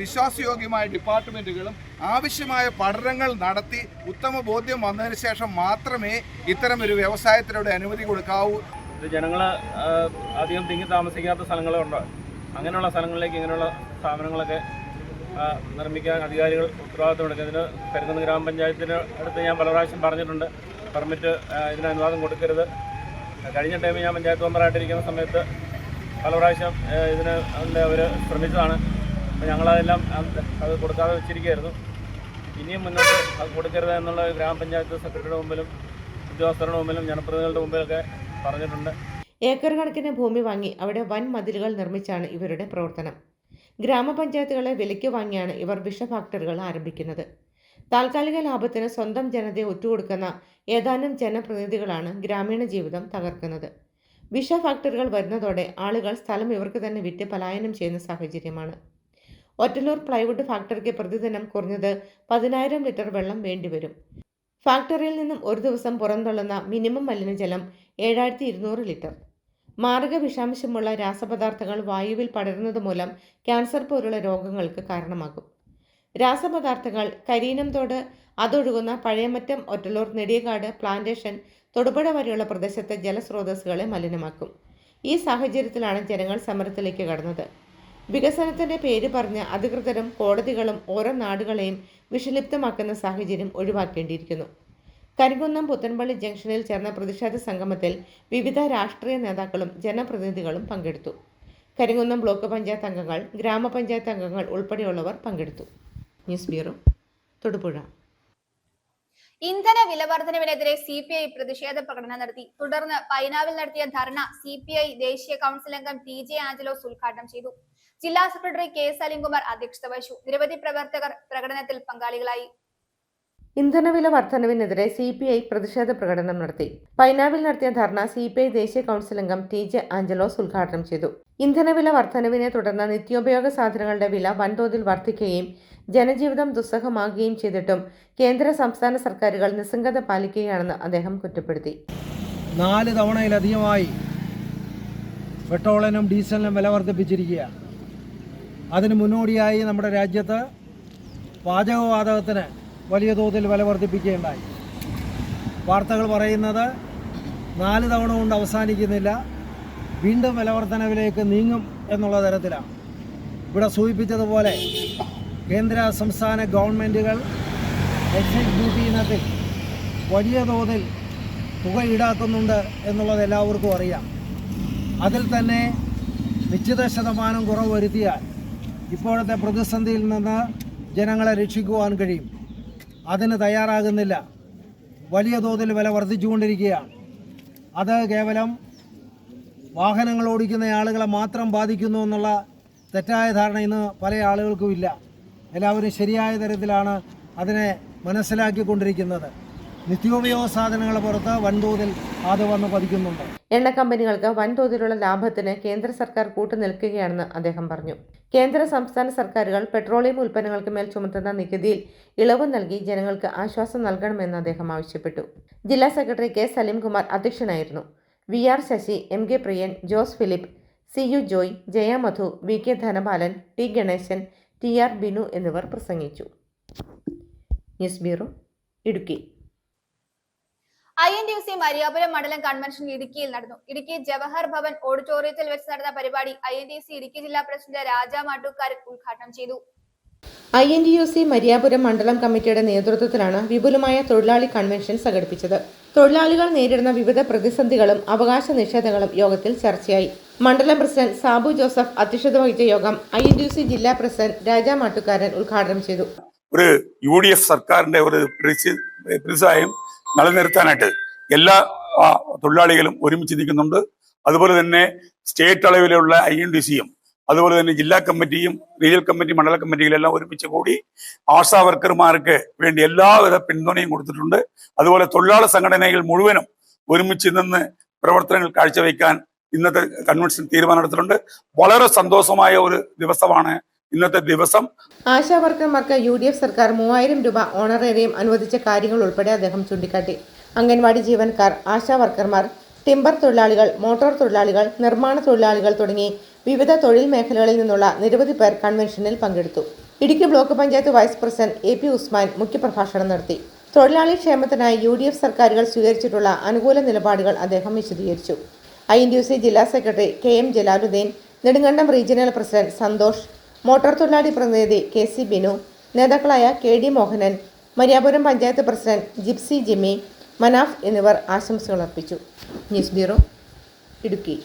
വിശ്വാസയോഗ്യമായ ഡിപ്പാർട്ട്മെൻറ്റുകളും ആവശ്യമായ പഠനങ്ങൾ നടത്തി ഉത്തമ ബോധ്യം വന്നതിന് ശേഷം മാത്രമേ ഇത്തരം ഒരു വ്യവസായത്തിലൂടെ അനുമതി കൊടുക്കാവൂ. ഇത് ജനങ്ങൾ അധികം തിങ്ങി താമസിക്കാത്ത സ്ഥലങ്ങളുണ്ട്. അങ്ങനെയുള്ള സ്ഥലങ്ങളിലേക്ക് ഇങ്ങനെയുള്ള സ്ഥാപനങ്ങളൊക്കെ നിർമ്മിക്കാൻ അധികാരികൾ ഉത്തരവാദിത്വം എടുക്കുന്നതിന് കരിങ്കുന്നം ഗ്രാമപഞ്ചായത്തിന് അടുത്ത് ഞാൻ പല പ്രാവശ്യം പറഞ്ഞിട്ടുണ്ട്, പെർമിറ്റ് ഇതിന് അനുവാദം കൊടുക്കരുത്. കഴിഞ്ഞ ടൈമിൽ ഞാൻ പഞ്ചായത്ത് മെമ്പറായിട്ടിരിക്കുന്ന സമയത്ത് പല പ്രാവശ്യം ഇതിന് അവർ ശ്രമിച്ചതാണ്. അപ്പോൾ ഞങ്ങളതെല്ലാം അത് കൊടുക്കാതെ വെച്ചിരിക്കുകയായിരുന്നു. ഇനിയും മുന്നോട്ട് അത് കൊടുക്കരുത് എന്നുള്ള ഗ്രാമപഞ്ചായത്ത് സെക്രട്ടറിയുടെ മുമ്പിലും ഉദ്യോഗസ്ഥരുടെ മുമ്പിലും ജനപ്രതിനിധികളുടെ മുമ്പിലൊക്കെ പറഞ്ഞിട്ടുണ്ട്. ഏക്കർ കണക്കിന് ഭൂമി വാങ്ങി അവിടെ വൻ മതിലുകൾ നിർമ്മിച്ചാണ് ഇവരുടെ പ്രവർത്തനം. ഗ്രാമപഞ്ചായത്തുകളെ വിലയ്ക്ക് വാങ്ങിയാണ് ഇവർ വിഷഫാക്ടറികൾ ആരംഭിക്കുന്നത്. താൽക്കാലിക ലാഭത്തിന് സ്വന്തം ജനതയെ ഒറ്റുകൊടുക്കുന്ന ഏതാനും ജനപ്രതിനിധികളാണ് ഗ്രാമീണ ജീവിതം തകർക്കുന്നത്. വിഷ ഫാക്ടറികൾ വരുന്നതോടെ ആളുകൾ സ്ഥലം ഇവർക്ക് തന്നെ വിറ്റ് പലായനം ചെയ്യുന്ന സാഹചര്യമാണ്. ഒറ്റലൂർ പ്ലൈവുഡ് ഫാക്ടറിക്ക് പ്രതിദിനം കുറഞ്ഞത് 10,000 ലിറ്റർ വെള്ളം വേണ്ടിവരും. ഫാക്ടറിയിൽ നിന്നും ഒരു ദിവസം പുറന്തള്ളുന്ന മിനിമം മലിനജലം 7,200 ലിറ്റർ. മാരക വിഷാംശമുള്ള രാസപദാർത്ഥങ്ങൾ വായുവിൽ പടരുന്നത് മൂലം ക്യാൻസർ പോലുള്ള രോഗങ്ങൾക്ക് കാരണമാകും. രാസപദാർത്ഥങ്ങൾ കരിയിനംതോട് അതൊഴുകുന്ന പഴയമറ്റം, ഒറ്റലൂർ, നെടിയകാട്, പ്ലാന്റേഷൻ, തൊടുപുഴ വരെയുള്ള പ്രദേശത്തെ ജലസ്രോതസ്സുകളെ മലിനമാക്കും. ഈ സാഹചര്യത്തിലാണ് ജനങ്ങൾ സമരത്തിലേക്ക് കടന്നത്. വികസനത്തിന്റെ പേര് പറഞ്ഞ് അധികൃതരും കോടതികളും ഓരോ നാടുകളെയും വിഷലിപ്തമാക്കുന്ന സാഹചര്യം ഒഴിവാക്കേണ്ടിയിരിക്കുന്നു. കരിങ്കുന്നം പുത്തൻപള്ളി ജംഗ്ഷനിൽ ചേർന്ന പ്രതിഷേധ സംഗമത്തിൽ വിവിധ രാഷ്ട്രീയ നേതാക്കളും ജനപ്രതിനിധികളും പങ്കെടുത്തു. കരിങ്കുന്നം ബ്ലോക്ക് പഞ്ചായത്ത് അംഗങ്ങൾ, ഗ്രാമപഞ്ചായത്ത് അംഗങ്ങൾ ഉൾപ്പെടെയുള്ളവർ പങ്കെടുത്തു. News bureau, Thodupuzha. ഇന്ധന വിലവർദ്ധനവിനെതിരെ CPI പ്രതിഷേധ പ്രകടനം നടത്തി. തുടർന്ന് പൈനാവിൽ നടത്തിയ ധർണ CPI ദേശീയ കൗൺസിൽ അംഗം TJ ആഞ്ചലോസ് ഉദ്ഘാടനം ചെയ്തു. ജില്ലാ സെക്രട്ടറി K സലിംകുമാർ അധ്യക്ഷത വഹിച്ചു. നിരവധി പ്രവർത്തകർ പ്രകടനത്തിൽ പങ്കാളികളായി. ഇന്ധനവില വർധനവിനെതിരെ CPI പ്രതിഷേധ പ്രകടനം നടത്തി. പൈനാവിൽ നടത്തിയ ധർണ CPI ദേശീയ കൗൺസിൽ അംഗം TJ ആഞ്ചലോസ് ഉദ്ഘാടനം ചെയ്തു. ഇന്ധനവില വർധനവിനെ തുടർന്ന് നിത്യോപയോഗ സാധനങ്ങളുടെ വില വൻതോതിൽ വർദ്ധിക്കുകയും ജനജീവിതം ദുസ്സഹമാകുകയും ചെയ്തിട്ടും കേന്ദ്ര സംസ്ഥാന സർക്കാരുകൾ നിസ്സംഗത പാലിക്കുകയാണെന്ന് അദ്ദേഹം കുറ്റപ്പെടുത്തി. 4 തവണയിലധികമായി പെട്രോളിനും ഡീസലിനും വില വർദ്ധിപ്പിച്ചിരിക്കുകയാണ്. അതിന് മുന്നോടിയായി നമ്മുടെ രാജ്യത്ത് പാചകവാതകത്തിന് വലിയ തോതിൽ വില വർദ്ധിപ്പിക്കുകയുണ്ടായി. വാർത്തകൾ പറയുന്നത് 4 തവണ കൊണ്ട് അവസാനിക്കുന്നില്ല, വീണ്ടും വില വർധനവിലേക്ക് നീങ്ങും എന്നുള്ള തരത്തിലാണ്. ഇവിടെ സൂചിപ്പിച്ചതുപോലെ കേന്ദ്ര സംസ്ഥാന ഗവൺമെൻറ്റുകൾ എക്സൈസ് ഡ്യൂട്ടി ഇനത്തിൽ വലിയ തോതിൽ തുക ഈടാക്കുന്നുണ്ട് എന്നുള്ളത് എല്ലാവർക്കും അറിയാം. അതിൽ തന്നെ നിശ്ചിത ശതമാനം കുറവ് വരുത്തിയാൽ ഇപ്പോഴത്തെ പ്രതിസന്ധിയിൽ നിന്ന് ജനങ്ങളെ രക്ഷിക്കുവാൻ കഴിയും. അതിന് തയ്യാറാകുന്നില്ല. വലിയ തോതിൽ വില വർദ്ധിച്ചുകൊണ്ടിരിക്കുകയാണ്. അത് കേവലം വാഹനങ്ങൾ ഓടിക്കുന്ന ആളുകളെ മാത്രം ബാധിക്കുന്നു എന്നുള്ള തെറ്റായ ധാരണ ഇന്ന് പല ആളുകൾക്കും ഇല്ല. എല്ലാവരും ശരിയായ തരത്തിലാണ് അതിനെ മനസ്സിലാക്കിക്കൊണ്ടിരിക്കുന്നത്. നിത്യോപയോഗ സാധനങ്ങളുടെ പുറത്ത് വൻതോതിൽ അത് വന്ന് പതിക്കുന്നുണ്ട്. എണ്ണ കമ്പനികൾക്ക് വൻതോതിലുള്ള ലാഭത്തിന് കേന്ദ്ര സർക്കാർ കൂട്ടുനിൽക്കുകയാണെന്ന് അദ്ദേഹം പറഞ്ഞു. കേന്ദ്ര സംസ്ഥാന സർക്കാരുകൾ പെട്രോളിയം ഉൽപ്പന്നങ്ങൾക്ക് മേൽ ചുമത്തുന്ന നികുതിയിൽ ഇളവ് നൽകി ജനങ്ങൾക്ക് ആശ്വാസം നൽകണമെന്ന് അദ്ദേഹം ആവശ്യപ്പെട്ടു. ജില്ലാ സെക്രട്ടറി K സലിംകുമാർ അധ്യക്ഷനായിരുന്നു. VR Sasi, MK Priyan, Jose Philip, CU Joy, Jaya Madhu, VK Dhanapalan, T Ganesan, TR Binu എന്നിവർ പ്രസംഗിച്ചു. News bureau, Idukki. INTUC Mariyapuram മണ്ഡലം കൺവെൻഷൻ ഇടുക്കിയിൽ നടന്നു. ഇടുക്കി ജവഹർ ഭവൻ ഓഡിറ്റോറിയത്തിൽ വെച്ച് നടന്ന പരിപാടി INTUC ഇടുക്കി ജില്ലാ പ്രസിഡന്റ് രാജ മാട്ടൂക്കാരൻ ഉദ്ഘാടനം ചെയ്തു. INTUC മരിയാപുരം മണ്ഡലം കമ്മിറ്റിയുടെ നേതൃത്വത്തിലാണ് വിപുലമായ തൊഴിലാളി കൺവെൻഷൻ സംഘടിപ്പിച്ചത്. തൊഴിലാളികൾ നേരിടുന്ന വിവിധ പ്രതിസന്ധികളും അവകാശ നിഷേധങ്ങളും യോഗത്തിൽ ചർച്ചയായി. മണ്ഡലം പ്രസിഡന്റ് സാബു ജോസഫ് അധ്യക്ഷത വഹിച്ച യോഗം INTUC ജില്ലാ പ്രസിഡന്റ് രാജ മാട്ടൂക്കാരൻ ഉദ്ഘാടനം ചെയ്തു. ഒരു UDF സർക്കാരിന്റെ ഒരു പ്രതിസഹായം നിലനിർത്താനായിട്ട് എല്ലാ തൊഴിലാളികളും ഒരുമിച്ച് നിൽക്കുന്നുണ്ട്. അതുപോലെ തന്നെ സ്റ്റേറ്റ് അളവിലുള്ള INTUCയും അതുപോലെ തന്നെ ജില്ലാ കമ്മിറ്റിയും റീജിയണൽ കമ്മിറ്റി, മണ്ഡല കമ്മിറ്റികളെല്ലാം ഒരുമിച്ച് കൂടി ആശാ വർക്കർമാർക്ക് വേണ്ടി എല്ലാവിധ പിന്തുണയും കൊടുത്തിട്ടുണ്ട്. അതുപോലെ തൊഴിലാളി സംഘടനകൾ മുഴുവനും ഒരുമിച്ച് നിന്ന് പ്രവർത്തനങ്ങൾ കാഴ്ചവെക്കാൻ ഇന്നത്തെ കൺവെൻഷൻ തീരുമാനമെടുത്തിട്ടുണ്ട്. വളരെ സന്തോഷമായ ഒരു ദിവസമാണ് ഇന്നത്തെ ദിവസം. ആശാ വർക്കർമാർക്ക് UDF സർക്കാർ 3000 രൂപ ഓണറേറിയം അനുവദിച്ച കാര്യങ്ങൾ ഉൾപ്പെടെ അദ്ദേഹം ചൂണ്ടിക്കാട്ടി. അംഗൻവാടി ജീവനക്കാർ, ആശാ വർക്കർമാർ, ടിമ്പർ തൊഴിലാളികൾ, മോട്ടോർ തൊഴിലാളികൾ, നിർമ്മാണ തൊഴിലാളികൾ തുടങ്ങി വിവിധ തൊഴിൽ മേഖലകളിൽ നിന്നുള്ള നിരവധി പേർ കൺവെൻഷനിൽ പങ്കെടുത്തു. Idukki block panchayat vice president AP Usman മുഖ്യപ്രഭാഷണം നടത്തി. തൊഴിലാളി ക്ഷേമത്തിനായി UDF സർക്കാരുകൾ സ്വീകരിച്ചിട്ടുള്ള അനുകൂല നിലപാടുകൾ അദ്ദേഹം വിശദീകരിച്ചു. INTUC ജില്ലാ secretary KM Jalaluddin, Nedumkandam regional president Santhosh, motor തൊഴിലാളി പ്രതിനിധി KC ബിനു, നേതാക്കളായ KD മോഹനൻ, മരിയാപുരം പഞ്ചായത്ത് പ്രസിഡന്റ് ജിപ്സി ജിമ്മി, മനാഫ് എന്നിവർ ആശംസകൾ അർപ്പിച്ചു. News bureau, Idukki.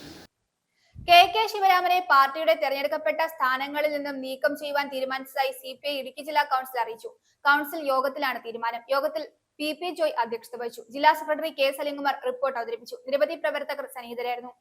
KK ശിവരാമനെ പാർട്ടിയുടെ തെരഞ്ഞെടുക്കപ്പെട്ട സ്ഥാനങ്ങളിൽ നിന്നും നീക്കം ചെയ്യുവാൻ തീരുമാനിച്ചതായി CPI ഇടുക്കി ജില്ലാ കൗൺസിൽ അറിയിച്ചു. കൗൺസിൽ യോഗത്തിലാണ് തീരുമാനം. യോഗത്തിൽ PP ജോയ് അധ്യക്ഷത വഹിച്ചു. ജില്ലാ സെക്രട്ടറി K സലിംകുമാർ റിപ്പോർട്ട് അവതരിപ്പിച്ചു. നിരവധി പ്രവർത്തകർ സന്നിഹിതരായിരുന്നു.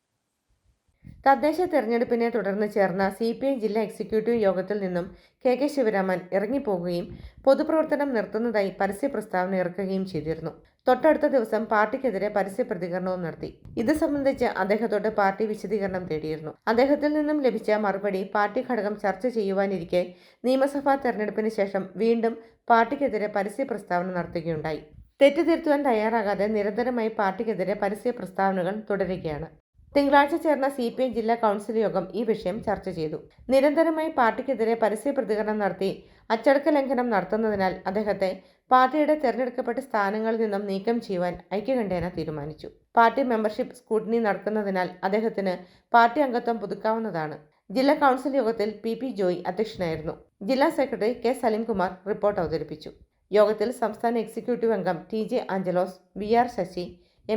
തദ്ദേശ തെരഞ്ഞെടുപ്പിനെ തുടർന്ന് ചേർന്ന CPI ജില്ലാ എക്സിക്യൂട്ടീവ് യോഗത്തിൽ നിന്നും KK ശിവരാമൻ ഇറങ്ങിപ്പോകുകയും പൊതുപ്രവർത്തനം നിർത്തുന്നതായി പരസ്യ പ്രസ്താവന ഇറക്കുകയും ചെയ്തിരുന്നു. തൊട്ടടുത്ത ദിവസം പാർട്ടിക്കെതിരെ പരസ്യ പ്രതികരണവും നടത്തി. ഇത് സംബന്ധിച്ച് അദ്ദേഹത്തോട് പാർട്ടി വിശദീകരണം തേടിയിരുന്നു. അദ്ദേഹത്തിൽ നിന്നും ലഭിച്ച മറുപടി പാർട്ടി ഘടകം ചർച്ച ചെയ്യുവാനിരിക്കെ നിയമസഭാ തെരഞ്ഞെടുപ്പിന് ശേഷം വീണ്ടും പാർട്ടിക്കെതിരെ പരസ്യ പ്രസ്താവന നടത്തുകയുണ്ടായി. തെറ്റ് തിരുത്തുവാൻ തയ്യാറാകാതെ നിരന്തരമായി പാർട്ടിക്കെതിരെ പരസ്യ പ്രസ്താവനകൾ തുടരുകയാണ്. തിങ്കളാഴ്ച ചേർന്ന CPI ജില്ലാ കൗൺസിൽ യോഗം ഈ വിഷയം ചർച്ച ചെയ്തു. നിരന്തരമായി പാർട്ടിക്കെതിരെ പരസ്യ പ്രതികരണം നടത്തി അച്ചടക്ക ലംഘനം നടത്തുന്നതിനാൽ അദ്ദേഹത്തെ പാർട്ടിയുടെ തെരഞ്ഞെടുക്കപ്പെട്ട സ്ഥാനങ്ങളിൽ നിന്നും നീക്കം ചെയ്യുവാൻ ഐക്യകണ്ഠേന തീരുമാനിച്ചു. പാർട്ടി മെമ്പർഷിപ്പ് സ്ക്രൂട്ടിനി നടക്കുന്നതിനാൽ അദ്ദേഹത്തിന് പാർട്ടി അംഗത്വം പുതുക്കാവുന്നതാണ്. ജില്ലാ കൗൺസിൽ യോഗത്തിൽ PP ജോയ് അധ്യക്ഷനായിരുന്നു. ജില്ലാ സെക്രട്ടറി K സലീംകുമാർ റിപ്പോർട്ട് അവതരിപ്പിച്ചു. യോഗത്തിൽ സംസ്ഥാന എക്സിക്യൂട്ടീവ് അംഗം TJ Angelose, VR Sasi,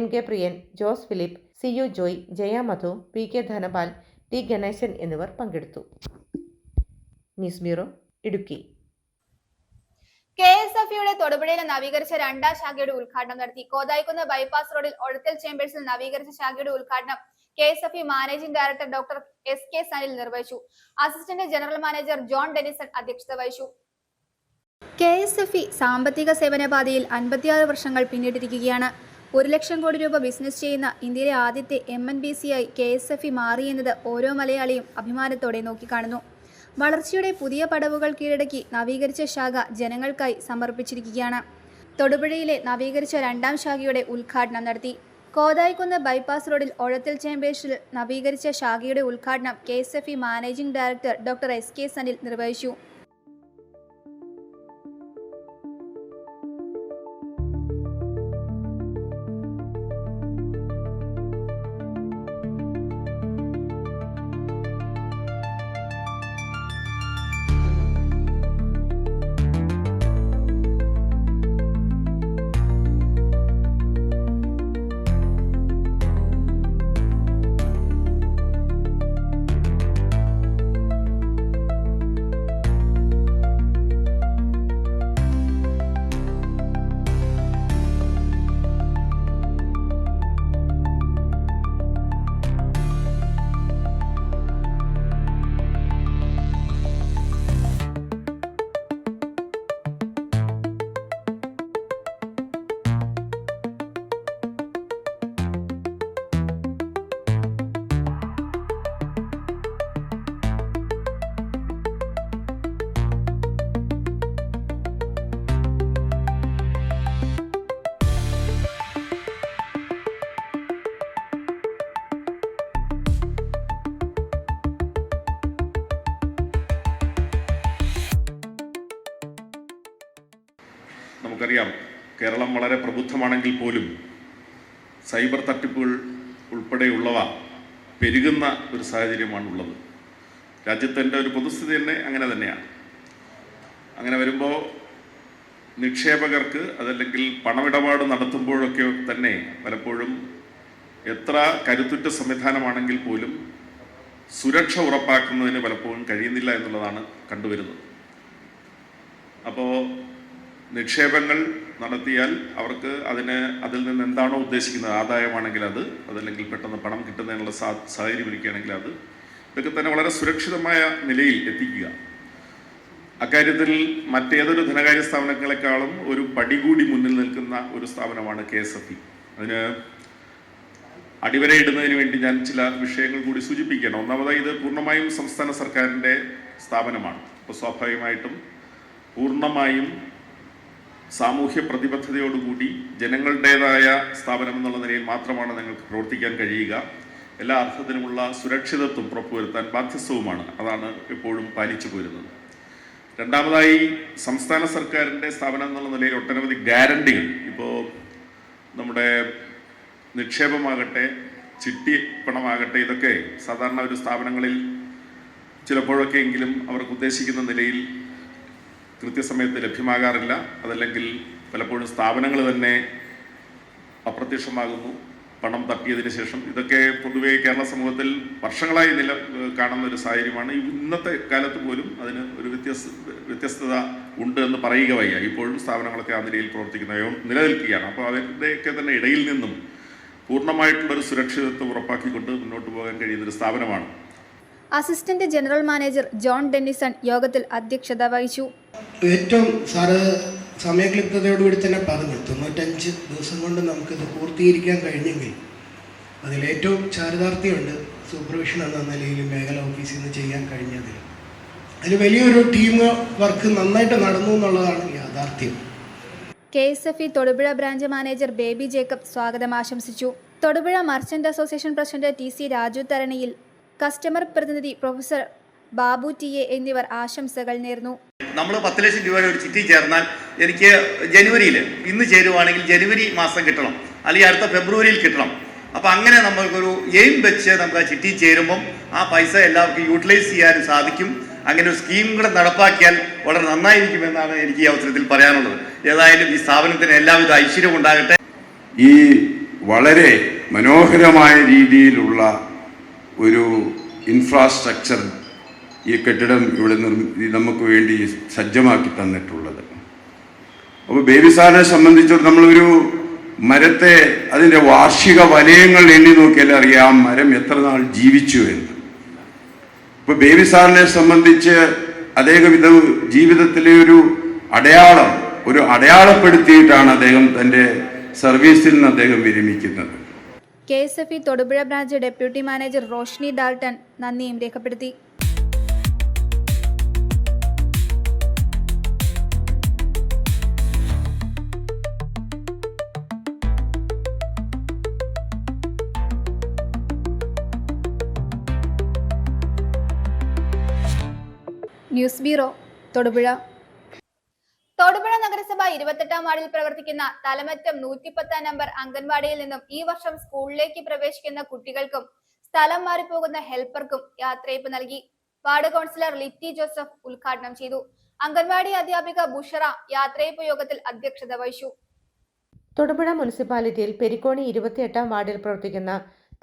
MK Priyan, Jose Philip, CU Joy, Jaya Madhu, PK Dhanapal, T Ganesan എന്നിവർ പങ്കെടുത്തു. News bureau, Idukki. KSFയുടെ തൊടുപുഴയിലെ നവീകരിച്ച 2ാം ശാഖയുടെ ഉദ്ഘാടനം നടത്തി. കോതായിക്കുന്ന് ബൈപ്പാസ് റോഡിൽ ഒഴത്തിൽ ചേംബേഴ്സിൽ നവീകരിച്ച ശാഖയുടെ ഉദ്ഘാടനം KSFE managing director doctor SK Sanil നിർവഹിച്ചു. Assistant general manager John Denison അധ്യക്ഷത വഹിച്ചു. KSFE സാമ്പത്തിക സേവന പാതയിൽ 56 വർഷങ്ങൾ പിന്നിട്ടിരിക്കുകയാണ്. 1 ലക്ഷം കോടി രൂപ ബിസിനസ് ചെയ്യുന്ന ഇന്ത്യയിലെ ആദ്യത്തെ MNBCയായി KSFE മാറിയെന്നത് ഓരോ മലയാളിയും അഭിമാനത്തോടെ നോക്കിക്കാണുന്നു. വളർച്ചയുടെ പുതിയ പടവുകൾ കീഴടക്കി നവീകരിച്ച ശാഖ ജനങ്ങൾക്കായി സമർപ്പിച്ചിരിക്കുകയാണ്. തൊടുപുഴയിലെ നവീകരിച്ച 2ാം ശാഖയുടെ ഉദ്ഘാടനം നടത്തി. കോതായിക്കുന്ന് ബൈപ്പാസ് റോഡിൽ ഒഴത്തിൽ ചേംബേഴ്സിൽ നവീകരിച്ച ശാഖയുടെ ഉദ്ഘാടനം KSFE managing director doctor SK Sanil നിർവഹിച്ചു. നമുക്കറിയാം, കേരളം വളരെ പ്രബുദ്ധമാണെങ്കിൽ പോലും സൈബർ തട്ടിപ്പുകൾ ഉൾപ്പെടെയുള്ളവ പെരുകുന്ന ഒരു സാഹചര്യമാണുള്ളത്. രാജ്യത്തിൻ്റെ ഒരു പൊതുസ്ഥിതി തന്നെ അങ്ങനെ തന്നെയാണ്. അങ്ങനെ വരുമ്പോൾ നിക്ഷേപകർക്ക് അതല്ലെങ്കിൽ പണമിടപാട് നടത്തുമ്പോഴൊക്കെ തന്നെ പലപ്പോഴും എത്ര കരുത്തുറ്റ സംവിധാനമാണെങ്കിൽ പോലും സുരക്ഷ ഉറപ്പാക്കുന്നതിന് പലപ്പോഴും കഴിയുന്നില്ല എന്നുള്ളതാണ് കണ്ടുവരുന്നത്. അപ്പോൾ നിക്ഷേപങ്ങൾ നടത്തിയാൽ അവർക്ക് അതിൽ നിന്ന് എന്താണോ ഉദ്ദേശിക്കുന്നത്, ആദായമാണെങ്കിൽ അതല്ലെങ്കിൽ പെട്ടെന്ന് പണം കിട്ടുന്നതിനുള്ള സാഹചര്യം ഒരുക്കുകയാണെങ്കിൽ ഇതൊക്കെ തന്നെ വളരെ സുരക്ഷിതമായ നിലയിൽ എത്തിക്കുക. അക്കാര്യത്തിൽ മറ്റേതൊരു ധനകാര്യ സ്ഥാപനങ്ങളെക്കാളും ഒരു പടി കൂടി മുന്നിൽ നിൽക്കുന്ന ഒരു സ്ഥാപനമാണ് KSFE. അതിന് അടിവരയിടുന്നതിന് വേണ്ടി ഞാൻ ചില വിഷയങ്ങൾ കൂടി സൂചിപ്പിക്കുകയാണ്. ഒന്നാമതായി, ഇത് പൂർണ്ണമായും സംസ്ഥാന സർക്കാരിൻ്റെ സ്ഥാപനമാണ്. അപ്പോൾ സ്വാഭാവികമായിട്ടും പൂർണ്ണമായും സാമൂഹ്യ പ്രതിബദ്ധതയോടുകൂടി ജനങ്ങളുടേതായ സ്ഥാപനം എന്നുള്ള നിലയിൽ മാത്രമാണ് നിങ്ങൾക്ക് പ്രവർത്തിക്കാൻ കഴിയുക. എല്ലാ അർത്ഥത്തിലുമുള്ള സുരക്ഷിതത്വം ഉറപ്പുവരുത്താൻ ബാധ്യസ്ഥവുമാണ്. അതാണ് എപ്പോഴും പാലിച്ചു പോരുന്നത്. രണ്ടാമതായി, സംസ്ഥാന സർക്കാരിൻ്റെ സ്ഥാപനം എന്നുള്ള നിലയിൽ ഒട്ടനവധി ഗ്യാരണ്ടികൾ, ഇപ്പോൾ നമ്മുടെ നിക്ഷേപമാകട്ടെ ചിട്ടി പണമാകട്ടെ, ഇതൊക്കെ സാധാരണ ഒരു സ്ഥാപനങ്ങളിൽ ചിലപ്പോഴൊക്കെ എങ്കിലും അവർക്ക് ഉദ്ദേശിക്കുന്ന നിലയിൽ കൃത്യസമയത്ത് ലഭ്യമാകാറില്ല. അതല്ലെങ്കിൽ പലപ്പോഴും സ്ഥാപനങ്ങൾ തന്നെ അപ്രത്യക്ഷമാകുന്നു പണം തട്ടിയതിന് ശേഷം. ഇതൊക്കെ പൊതുവേ കേരള സമൂഹത്തിൽ വർഷങ്ങളായി കാണുന്ന ഒരു സാഹചര്യമാണ്. ഇന്നത്തെ കാലത്ത് പോലും അതിന് ഒരു വ്യത്യസ്തത ഉണ്ട് എന്ന് പറയുക വയ്യ. ഇപ്പോഴും സ്ഥാപനങ്ങളൊക്കെ ആ നിലയിൽ നിലനിൽക്കുകയാണ്. അപ്പോൾ അവരുടെയൊക്കെ തന്നെ ഇടയിൽ നിന്നും പൂർണ്ണമായിട്ടുള്ളൊരു സുരക്ഷിതത്വം ഉറപ്പാക്കിക്കൊണ്ട് മുന്നോട്ട് പോകാൻ കഴിയുന്നൊരു സ്ഥാപനമാണ്. Assistant general manager John Dennison യോഗത്തിൽ അധ്യക്ഷത വഹിച്ചു. ഏറ്റവും സമയക്ലിപ്തതയോടുകൂടി തന്നെ പറഞ്ഞു 95 ദിവസം കൊണ്ട് നമുക്കിത് പൂർത്തീകരിക്കാൻ കഴിഞ്ഞെങ്കിൽ അതിലേറ്റവും ചാരിതാർത്ഥ്യമുണ്ട് സൂപ്പർവിഷൻ എന്ന നിലയിൽ മേഖല ഓഫീസിൽ നിന്ന് ചെയ്യാൻ കഴിഞ്ഞതിൽ. അതിൽ വലിയൊരു ടീം വർക്ക് നന്നായിട്ട് നടന്നു എന്നുള്ളതാണ് യാഥാർത്ഥ്യം. KSFE Thodupuzha branch manager Baby Jacob സ്വാഗതം ആശംസിച്ചു. Thodupuzha merchant association president TC Raju Tharaniyil, customer പ്രതിനിധി പ്രൊഫസർ ബാബു TA എന്നിവർ ആശംസകൾ നേർന്നു. നമ്മൾ 10 ലക്ഷം രൂപയുടെ ഒരു ചിട്ടി ചേർന്നാൽ എനിക്ക് ജനുവരിയിൽ ഇന്ന് ചേരുവാണെങ്കിൽ ജനുവരി മാസം കിട്ടണം, അല്ലെങ്കിൽ അടുത്ത ഫെബ്രുവരിയിൽ കിട്ടണം. അപ്പം അങ്ങനെ നമ്മൾക്കൊരു എയിം വെച്ച് നമുക്ക് ആ ചിട്ടി ചേരുമ്പം ആ പൈസ എല്ലാവർക്കും യൂട്ടിലൈസ് ചെയ്യാനും സാധിക്കും. അങ്ങനെ ഒരു സ്കീം കൂടെ നടപ്പാക്കിയാൽ വളരെ നന്നായിരിക്കുമെന്നാണ് എനിക്ക് ഈ അവസരത്തിൽ പറയാനുള്ളത്. ഏതായാലും ഈ സ്ഥാപനത്തിന് എല്ലാവിധ ഐശ്വര്യവും ഉണ്ടാകട്ടെ. ഈ വളരെ മനോഹരമായ രീതിയിലുള്ള ഒരു ഇൻഫ്രാസ്ട്രക്ചർ ഈ കെട്ടിടം ഇവിടെ നമുക്ക് വേണ്ടി സജ്ജമാക്കി തന്നിട്ടുള്ളത്. അപ്പോൾ ബേബി സാറിനെ സംബന്ധിച്ചിടത്തോളം നമ്മളൊരു മരത്തെ അതിൻ്റെ വാർഷിക വലയങ്ങൾ എണ്ണി നോക്കിയാൽ അറിയാം മരം എത്ര നാൾ ജീവിച്ചു എന്ന്. ഇപ്പോൾ ബേബി സാറിനെ സംബന്ധിച്ച് അദ്ദേഹം ഇത് ജീവിതത്തിലെ ഒരു അടയാളപ്പെടുത്തിയിട്ടാണ് അദ്ദേഹം തൻ്റെ സർവീസിൽ നിന്ന് അദ്ദേഹം വിരമിക്കുന്നത്. KSFE Thodupuzha branch deputy manager Roshni Dalton നന്ദിയും രേഖപ്പെടുത്തി. News bureau, Thodupuzha. തൊടുപുഴ നഗരസഭ 28-ാം വാർഡിൽ പ്രവർത്തിക്കുന്ന തലമറ്റം 110 നമ്പർ അംഗൻവാടിയിൽ നിന്നും ഈ വർഷം സ്കൂളിലേക്ക് പ്രവേശിക്കുന്ന കുട്ടികൾക്കും സ്ഥലം മാറിപ്പോകുന്ന ഹെൽപ്പർക്കും യാത്രയയപ്പ് നൽകി. വാർഡ് കൗൺസിലർ ലിറ്റി ജോസഫ് ഉദ്ഘാടനം ചെയ്തു. അംഗൻവാടി അധ്യാപിക ബുഷറ യാത്രയയപ്പ് യോഗത്തിൽ അധ്യക്ഷത വഹിച്ചു. തൊടുപുഴ മുനിസിപ്പാലിറ്റിയിൽ പെരിക്കോണി 28-ാം വാർഡിൽ പ്രവർത്തിക്കുന്ന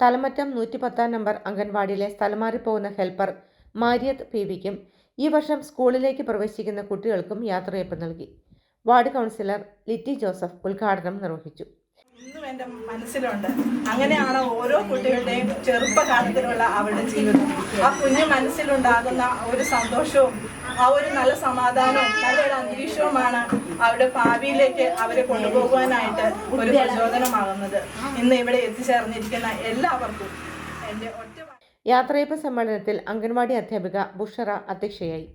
തലമറ്റം 110 നമ്പർ അംഗൻവാടിയിലെ സ്ഥലം മാറിപ്പോകുന്ന ഹെൽപ്പർ മാരിയത്ത് PVക്കും ഈ വർഷം സ്കൂളിലേക്ക് പ്രവേശിക്കുന്ന കുട്ടികൾക്കും യാത്രയയപ്പ് നൽകി. വാർഡ് കൗൺസിലർ ലിറ്റി ജോസഫ് ഉദ്ഘാടനം നിർവഹിച്ചു. ഇന്നും എൻ്റെ മനസ്സിലുണ്ട്. അങ്ങനെയാണ് ഓരോ കുട്ടികളുടെയും ചെറുപ്പകാലത്തിലുള്ള അവരുടെ ജീവിതം. ആ കുഞ്ഞു മനസ്സിലുണ്ടാകുന്ന ഒരു സന്തോഷവും ആ ഒരു നല്ല സമാധാനവും നല്ലൊരു അന്തരീക്ഷവുമാണ് അവരുടെ ഭാവിയിലേക്ക് അവരെ കൊണ്ടുപോകുവാനായിട്ട് ഒരു പ്രചോദനമാകുന്നത്. ഇന്ന് ഇവിടെ എത്തിച്ചേർന്നിരിക്കുന്ന എല്ലാവർക്കും എൻ്റെ യാത്രയയപ്പ് സമ്മേളനത്തിൽ അംഗൻവാടി അധ്യാപിക ബുഷറ അധ്യക്ഷയായി.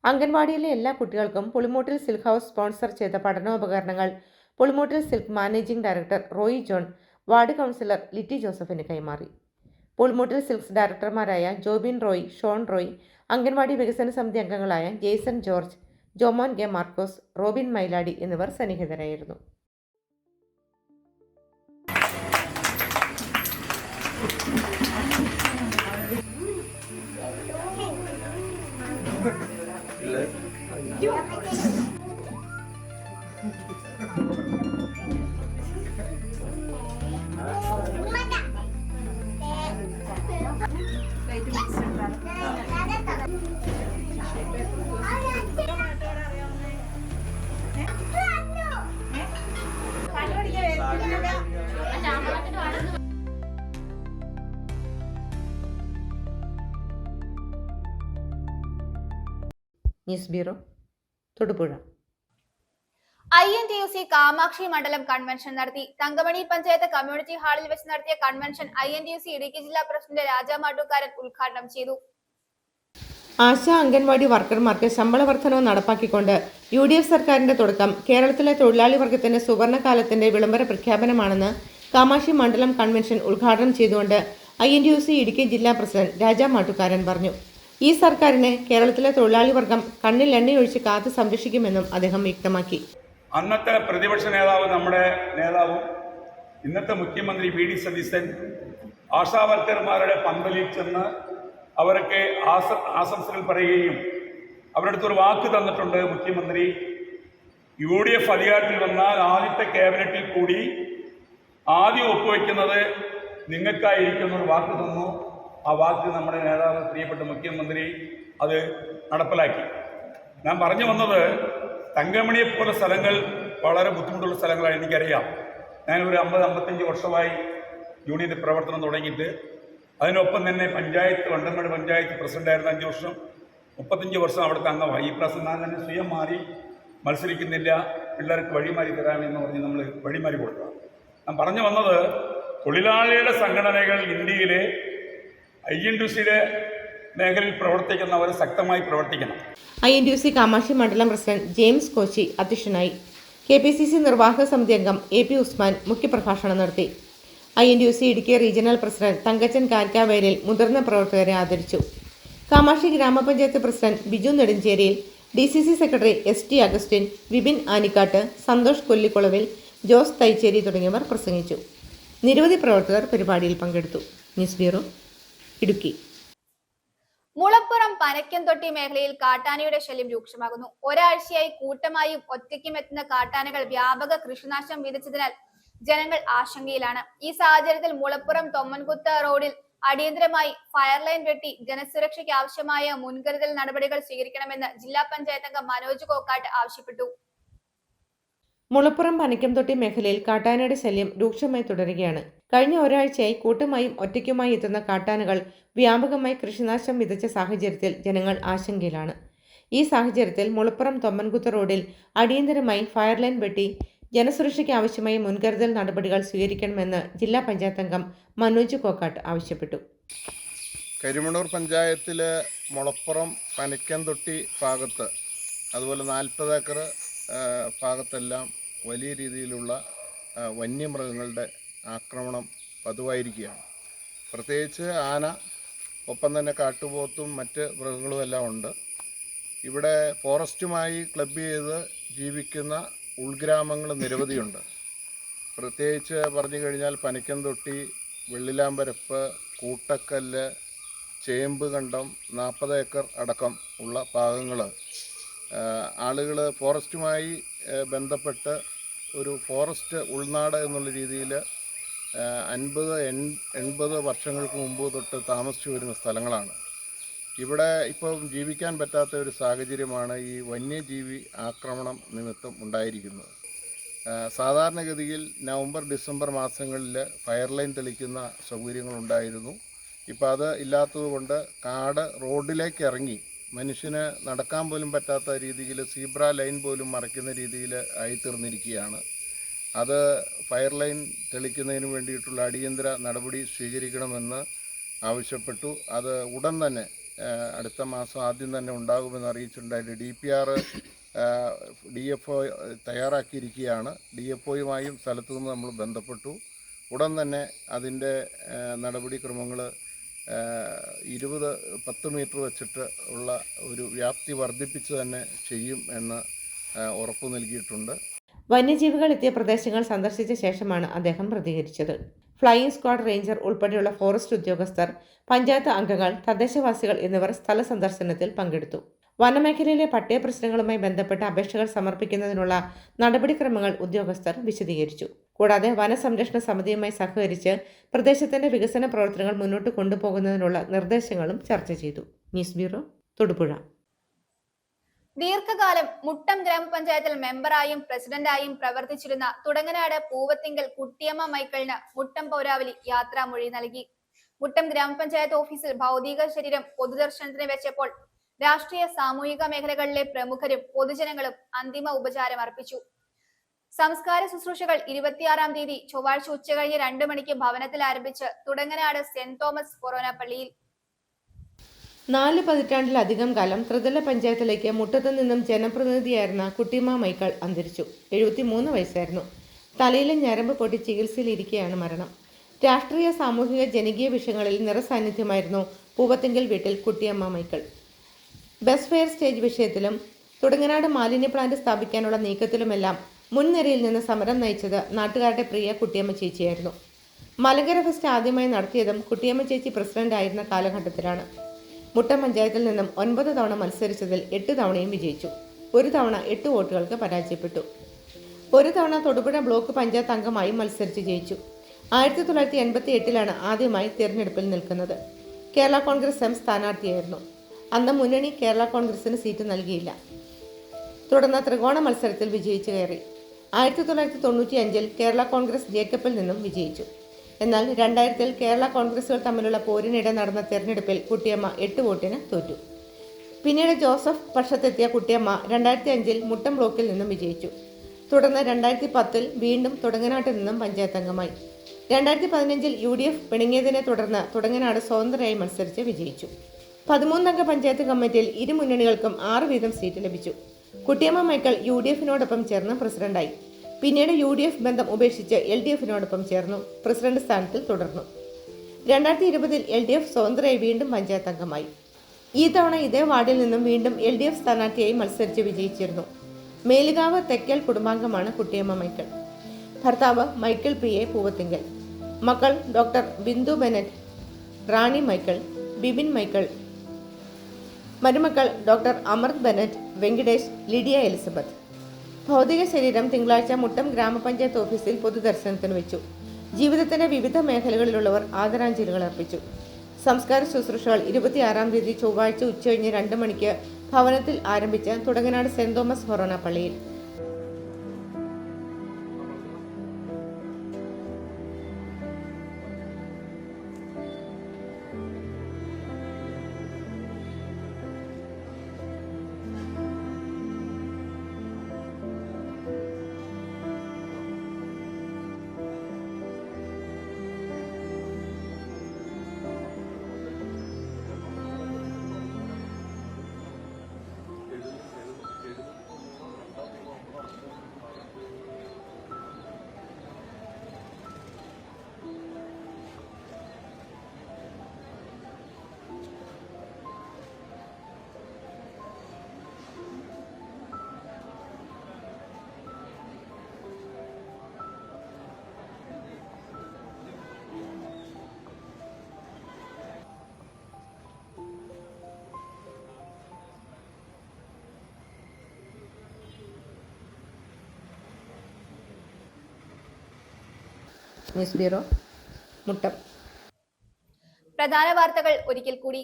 അംഗൻവാടിയിലെ എല്ലാ കുട്ടികൾക്കും പുളിമൂട്ടിൽ സിൽക്ക് ഹൗസ് സ്പോൺസർ ചെയ്ത പഠനോപകരണങ്ങൾ Pulimoottil silk managing director Roy John ward councillor Litty ജോസഫിന് കൈമാറി. പുളിമൂട്ടിൽ സിൽക്സ് ഡയറക്ടർമാരായ ജോബിൻ റോയ്, ഷോൺ റോയ്, അംഗൻവാടി വികസന സമിതി അംഗങ്ങളായ ജെയ്സൺ ജോർജ്, ജോമോൻ കെ മാർക്കോസ്, റോബിൻ മൈലാടി എന്നിവർ സന്നിഹിതരായിരുന്നു. News bureau, Thodupuzha. INTUC Kamakshi മണ്ഡലം കൺവെൻഷൻ നടത്തി. തങ്കമണി പഞ്ചായത്ത് കമ്മ്യൂണിറ്റി ഹാളിൽ വെച്ച് നടത്തിയ കൺവെൻഷൻ INTUC ഇടുക്കി ജില്ലാ പ്രസിഡന്റ് രാജാ മാട്ടുകാരൻ ഉദ്ഘാടനം ചെയ്തു. ആശാ അംഗൻവാടി വർക്കർമാർക്ക് ശമ്പള വർധനവ് നടപ്പാക്കിക്കൊണ്ട് UDF സർക്കാരിന്റെ തുടക്കം കേരളത്തിലെ തൊഴിലാളി വർഗത്തിന്റെ സുവർണകാലത്തിന്റെ വിളംബര പ്രഖ്യാപനമാണെന്ന് കാമാക്ഷി മണ്ഡലം കൺവെൻഷൻ ഉദ്ഘാടനം ചെയ്തുകൊണ്ട് INTUC ഇടുക്കി ജില്ലാ പ്രസിഡന്റ് രാജാ മാട്ടുകാരൻ പറഞ്ഞു. ഈ സർക്കാരിനെ കേരളത്തിലെ തൊഴിലാളി വർഗം കണ്ണിൽ എണ്ണയൊഴിച്ച് കാത്തു സംരക്ഷിക്കുമെന്നും അദ്ദേഹം വ്യക്തമാക്കി. അന്നത്തെ പ്രതിപക്ഷ നേതാവ്, നമ്മുടെ നേതാവും ഇന്നത്തെ മുഖ്യമന്ത്രി VD സതീശൻ ആശാവർക്കർമാരുടെ പന്തലിൽ ചെന്ന് അവർക്ക് ആശംസകൾ പറയുകയും അവരുടെ അടുത്തൊരു വാക്ക് തന്നിട്ടുണ്ട്. മുഖ്യമന്ത്രി UDF അധികാരത്തിൽ വന്നാൽ ആദ്യത്തെ ക്യാബിനറ്റിൽ കൂടി ആദ്യം ഒപ്പുവെക്കുന്നത് നിങ്ങൾക്കായിരിക്കുന്നൊരു വാക്ക് തന്നു. ആ വാക്ക് നമ്മുടെ നേതാവ്, പ്രിയപ്പെട്ട മുഖ്യമന്ത്രി അത് നടപ്പിലാക്കി. ഞാൻ പറഞ്ഞു വന്നത്, തങ്കമണിയെപ്പോലെ സ്ഥലങ്ങൾ വളരെ ബുദ്ധിമുട്ടുള്ള സ്ഥലങ്ങളാണ്. എനിക്കറിയാം. ഞാനൊരു 50-55 വർഷമായി യൂണിയൻ്റെ പ്രവർത്തനം തുടങ്ങിയിട്ട്. അതിനൊപ്പം തന്നെ പഞ്ചായത്ത് വണ്ടൻമേട് പഞ്ചായത്ത് പ്രസിഡൻ്റായിരുന്ന 5 വർഷം, 35 വർഷം അവിടുത്തെ അംഗമായി. ഈ പ്രാവശ്യം ഞാൻ തന്നെ സ്വയം മാറി മത്സരിക്കുന്നില്ല, പിള്ളേർക്ക് വഴിമാറി തരാമെന്ന് പറഞ്ഞ് നമ്മൾ വഴിമാറി കൊടുക്കുക. ഞാൻ പറഞ്ഞു വന്നത്, തൊഴിലാളികളുടെ സംഘടനകൾ ഇന്ത്യയിലെ INTUCയുടെ മേഖലയിൽ പ്രവർത്തിക്കുന്നവർ ശക്തമായി പ്രവർത്തിക്കണം. INTUC കാമാക്ഷി മണ്ഡലം പ്രസിഡന്റ് ജെയിംസ് കോച്ചി അധ്യക്ഷനായി. KPCC നിർവാഹക സമിതി അംഗം AP ഉസ്മാൻ മുഖ്യപ്രഭാഷണം നടത്തി. INTUC Idukki regional president Thankachan Karkavelil മുതിർന്ന പ്രവർത്തകരെ ആദരിച്ചു. കാമാക്ഷി ഗ്രാമപഞ്ചായത്ത് president Biju Nedumcheriyil, DCC secretary ST Augustine, Vipin Anikkattu, Santhosh Kollikulavil, Jose Thaicheri തുടങ്ങിയവർ പ്രസംഗിച്ചു. നിരവധി പ്രവർത്തകർ പരിപാടിയിൽ പങ്കെടുത്തു. News bureau, Idukki. മുളപ്പുറം പനക്കൻതൊട്ടി മേഖലയിൽ കാട്ടാനയുടെ ശല്യം രൂക്ഷമാകുന്നു. ഒരാഴ്ചയായി കൂട്ടമായും ഒറ്റയ്ക്കും എത്തുന്ന കാട്ടാനകൾ വ്യാപക കൃഷിനാശം വിതച്ചതിനാൽ ജനങ്ങൾ ആശങ്കയിലാണ്. ഈ സാഹചര്യത്തിൽ മുളപ്പുറം തൊമ്മൻകുത്ത് റോഡിൽ അടിയന്തരമായി ഫയർ ലൈൻ വെട്ടി ജനസുരക്ഷയ്ക്ക് ആവശ്യമായ മുൻകരുതൽ നടപടികൾ സ്വീകരിക്കണമെന്ന് ജില്ലാ പഞ്ചായത്ത് അംഗം മനോജ് കോക്കാട്ട് ആവശ്യപ്പെട്ടു. മുളപ്പുറം പനക്കംതൊട്ടി മേഖലയിൽ കാട്ടാനയുടെ ശല്യം രൂക്ഷമായി തുടരുകയാണ്. കഴിഞ്ഞ ഒരാഴ്ചയായി കൂട്ടമായും ഒറ്റയ്ക്കുമായി എത്തുന്ന കാട്ടാനകൾ വ്യാപകമായി കൃഷിനാശം വിതച്ച സാഹചര്യത്തിൽ ജനങ്ങൾ ആശങ്കയിലാണ്. ഈ സാഹചര്യത്തിൽ മുളപ്പുറം തൊമ്മൻകുത്ത് റോഡിൽ അടിയന്തരമായി ഫയർ ലൈൻ വെട്ടി ജനസുരക്ഷയ്ക്ക് ആവശ്യമായ മുൻകരുതൽ നടപടികൾ സ്വീകരിക്കണമെന്ന് ജില്ലാ പഞ്ചായത്ത് അംഗം മനോജ് കോക്കാട്ട് ആവശ്യപ്പെട്ടു. കരിമണ്ണൂർ പഞ്ചായത്തിലെ മുളപ്പുറം പനക്കൻതൊട്ടി ഭാഗത്ത്, അതുപോലെ 40 ഏക്കർ ഭാഗത്തെല്ലാം വലിയ രീതിയിലുള്ള വന്യമൃഗങ്ങളുടെ ആക്രമണം പതിവായിരിക്കുകയാണ്. പ്രത്യേകിച്ച് ആന, ഒപ്പം തന്നെ കാട്ടുപോത്തും മറ്റ് മൃഗങ്ങളും എല്ലാം ഉണ്ട്. ഇവിടെ ഫോറസ്റ്റുമായി ക്ലബ് ചെയ്ത് ജീവിക്കുന്ന ഉൾഗ്രാമങ്ങൾ നിരവധിയുണ്ട്. പ്രത്യേകിച്ച് പറഞ്ഞു കഴിഞ്ഞാൽ പനക്കൻതൊട്ടി, വെള്ളിലാമ്പരപ്പ്, കൂട്ടക്കല്ല്, ചേമ്പ് കണ്ടം, 40 ഏക്കർ അടക്കം ഉള്ള ഭാഗങ്ങൾ ആളുകൾ ഫോറസ്റ്റുമായി ബന്ധപ്പെട്ട് ഒരു ഫോറസ്റ്റ് ഉൾനാട് എന്നുള്ള രീതിയിൽ 50-80 വർഷങ്ങൾക്ക് മുമ്പ് തൊട്ട് താമസിച്ചു വരുന്ന സ്ഥലങ്ങളാണ്. ഇവിടെ ഇപ്പം ജീവിക്കാൻ പറ്റാത്ത ഒരു സാഹചര്യമാണ് ഈ വന്യജീവി ആക്രമണം നിമിത്തം ഉണ്ടായിരിക്കുന്നത്. സാധാരണഗതിയിൽ നവംബർ-ഡിസംബർ മാസങ്ങളിൽ ഫയർ ലൈൻ തെളിക്കുന്ന സൗകര്യങ്ങളുണ്ടായിരുന്നു. ഇപ്പോൾ അത് ഇല്ലാത്തതുകൊണ്ട് കാട് റോഡിലേക്ക് ഇറങ്ങി മനുഷ്യന് നടക്കാൻ പോലും പറ്റാത്ത രീതിയിൽ സീബ്ര ലൈൻ പോലും മറയ്ക്കുന്ന രീതിയിൽ ആയിത്തീർന്നിരിക്കുകയാണ്. അത് ഫയർ ലൈൻ തെളിക്കുന്നതിന് വേണ്ടിയിട്ടുള്ള അടിയന്തര നടപടി സ്വീകരിക്കണമെന്ന് ആവശ്യപ്പെട്ടു. അത് ഉടൻ തന്നെ അടുത്ത മാസം ആദ്യം തന്നെ ഉണ്ടാകുമെന്ന് അറിയിച്ചിട്ടുണ്ടായിട്ട് DPR DFO തയ്യാറാക്കിയിരിക്കുകയാണ്. DFOയുമായും സ്ഥലത്തു നിന്ന് നമ്മൾ ബന്ധപ്പെട്ടു. ഉടൻ തന്നെ അതിൻ്റെ നടപടിക്രമങ്ങൾ 10 മീറ്റർ വെച്ചിട്ട് ഉള്ള ഒരു വ്യാപ്തി വർദ്ധിപ്പിച്ച് തന്നെ ചെയ്യും എന്ന് ഉറപ്പു നൽകിയിട്ടുണ്ട്. വന്യജീവികൾ എത്തിയ പ്രദേശങ്ങൾ സന്ദർശിച്ച ശേഷമാണ് അദ്ദേഹം പ്രതികരിച്ചത്. ഫ്ലൈയിങ് സ്ക്വാഡ് റേഞ്ചർ ഉൾപ്പെടെയുള്ള ഫോറസ്റ്റ് ഉദ്യോഗസ്ഥർ, പഞ്ചായത്ത് അംഗങ്ങൾ, തദ്ദേശവാസികൾ എന്നിവർ സ്ഥല സന്ദർശനത്തിൽ പങ്കെടുത്തു. വനമേഖലയിലെ പട്ടയ പ്രശ്നങ്ങളുമായി ബന്ധപ്പെട്ട അപേക്ഷകൾ സമർപ്പിക്കുന്നതിനുള്ള നടപടിക്രമങ്ങൾ ഉദ്യോഗസ്ഥർ വിശദീകരിച്ചു. കൂടാതെ വനസംരക്ഷണ സമിതിയുമായി സഹകരിച്ച് പ്രദേശത്തിന്റെ വികസന പ്രവർത്തനങ്ങൾ മുന്നോട്ട് കൊണ്ടുപോകുന്നതിനുള്ള നിർദ്ദേശങ്ങളും ചർച്ച ചെയ്തു. News bureau, Thodupuzha. ദീർഘകാലം മുട്ടം ഗ്രാമപഞ്ചായത്തിൽ മെമ്പറായും പ്രസിഡന്റായും പ്രവർത്തിച്ചിരുന്ന തുടങ്ങനാട് പൂവത്തിങ്കൽ കുട്ടിയമ്മ മൈക്കിളിന് മുട്ടം പൗരാവലി യാത്രാമൊഴി നൽകി. മുട്ടം ഗ്രാമപഞ്ചായത്ത് ഓഫീസിൽ ഭൗതിക ശരീരം പൊതുദർശനത്തിന് വെച്ചപ്പോൾ രാഷ്ട്രീയ സാമൂഹിക മേഖലകളിലെ പ്രമുഖരും പൊതുജനങ്ങളും അന്തിമ ഉപചാരം അർപ്പിച്ചു. സംസ്കാര ശുശ്രൂഷകൾ 26-ാം തീയതി ചൊവ്വാഴ്ച ഉച്ചകഴിഞ്ഞ് 2 മണിക്ക് ഭവനത്തിൽ ആരംഭിച്ച് തുടങ്ങനാട് സെന്റ് തോമസ് കൊറോന പള്ളിയിൽ. 4 പതിറ്റാണ്ടിലധികം കാലം ത്രിതല പഞ്ചായത്തിലേക്ക് മുട്ടത്തു നിന്നും ജനപ്രതിനിധിയായിരുന്ന കുട്ടിയമ്മ മൈക്കിൾ അന്തരിച്ചു. 73 വയസ്സായിരുന്നു. തലയിലെ ഞരമ്പ് പൊട്ടി ചികിത്സയിലിരിക്കെയാണ് മരണം. രാഷ്ട്രീയ, സാമൂഹിക, ജനകീയ വിഷയങ്ങളിൽ നിറസാന്നിധ്യമായിരുന്നു പൂവത്തിങ്കൽ വീട്ടിൽ Kuttiyamma Michael. Bus fare stage വിഷയത്തിലും തുടങ്ങനാട് മാലിന്യ പ്ലാന്റ് സ്ഥാപിക്കാനുള്ള നീക്കത്തിലുമെല്ലാം മുൻനിരയിൽ നിന്ന് സമരം നയിച്ചത് നാട്ടുകാരുടെ പ്രിയ കുട്ടിയമ്മ ചേച്ചിയായിരുന്നു. മലങ്കര ഫെസ്റ്റ് ആദ്യമായി നടത്തിയതും കുട്ടിയമ്മ ചേച്ചി പ്രസിഡന്റ് ആയിരുന്ന കാലഘട്ടത്തിലാണ്. മുട്ടം പഞ്ചായത്തിൽ നിന്നും 9 തവണ മത്സരിച്ചതിൽ 8 തവണയും വിജയിച്ചു. 1 തവണ 8 വോട്ടുകൾക്ക് പരാജയപ്പെട്ടു. 1 തവണ തൊടുപുഴ ബ്ലോക്ക് പഞ്ചായത്ത് അംഗമായും മത്സരിച്ച് ജയിച്ചു. 1988-ലാണ് ആദ്യമായി തിരഞ്ഞെടുപ്പിൽ നിൽക്കുന്നത്. കേരള കോൺഗ്രസ് എം സ്ഥാനാർത്ഥിയായിരുന്നു. അന്ന് മുന്നണി കേരള കോൺഗ്രസിന് സീറ്റ് നൽകിയില്ല. തുടർന്ന് ത്രികോണ മത്സരത്തിൽ വിജയിച്ചു കയറി. 1995-ൽ കേരള കോൺഗ്രസ് ജേക്കബിൽ നിന്നും വിജയിച്ചു. എന്നാൽ 2000-ൽ കേരള കോൺഗ്രസുകൾ തമ്മിലുള്ള പോരിനിടെ നടന്ന തെരഞ്ഞെടുപ്പിൽ കുട്ടിയമ്മ 8 വോട്ടിന് തോറ്റു. പിന്നീട് ജോസഫ് പക്ഷത്തെത്തിയ കുട്ടിയമ്മ 2005-ൽ മുട്ടം ബ്ലോക്കിൽ നിന്നും വിജയിച്ചു. തുടർന്ന് 2010-ൽ വീണ്ടും തുടങ്ങനാട്ടിൽ നിന്നും പഞ്ചായത്ത് അംഗമായി. 2015-ൽ UDF പിണങ്ങിയതിനെ തുടർന്ന് തുടങ്ങനാട് സ്വതന്ത്രയായി മത്സരിച്ച് വിജയിച്ചു. 13-അംഗ പഞ്ചായത്ത് കമ്മിറ്റിയിൽ ഇരു മുന്നണികൾക്കും 6 വീതം സീറ്റ് ലഭിച്ചു. കുട്ടിയമ്മ മൈക്കിൾ UDF-നോടൊപ്പം ചേർന്ന് പ്രസിഡന്റായി. പിന്നീട് UDF ബന്ധം ഉപേക്ഷിച്ച് LDF-നോടൊപ്പം ചേർന്നു പ്രസിഡന്റ് സ്ഥാനത്തിൽ തുടർന്നു. 2020-ൽ LDF സ്വതന്ത്രയായി വീണ്ടും പഞ്ചായത്ത് അംഗമായി. ഈ തവണ ഇതേ വാർഡിൽ നിന്നും വീണ്ടും LDF സ്ഥാനാർത്ഥിയായി മത്സരിച്ച് വിജയിച്ചിരുന്നു. മേലുകാവ് തെക്കൽ കുടുംബാംഗമാണ് കുട്ടിയമ്മ മൈക്കിൾ. ഭർത്താവ് മൈക്കിൾ PA പൂവത്തിങ്കൽ. മക്കൾ ഡോക്ടർ ബിന്ദു ബെനറ്റ്, റാണി മൈക്കിൾ, ബിബിൻ മൈക്കിൾ. മരുമക്കൾ ഡോക്ടർ അമൃത് ബെനറ്റ്, വെങ്കിടേഷ്, ലിഡിയ എലിസബത്ത്. ഭൗതിക ശരീരം തിങ്കളാഴ്ച മുട്ടം ഗ്രാമപഞ്ചായത്ത് ഓഫീസിൽ പൊതുദർശനത്തിന് വെച്ചു. ജീവിതത്തിന്റെ വിവിധ മേഖലകളിലുള്ളവർ ആദരാഞ്ജലികൾ അർപ്പിച്ചു. സംസ്കാര ശുശ്രൂഷകൾ 26-ാം തീയതി ചൊവ്വാഴ്ച ഉച്ചകഴിഞ്ഞ് 2 മണിക്ക് ഭവനത്തിൽ ആരംഭിച്ച് തുടങ്ങനാട് സെന്റ് തോമസ് ഫൊറോന പള്ളിയിൽ. News bureau, Muttom. പ്രധാന വാർത്തകൾ ഒരിക്കൽ കൂടി.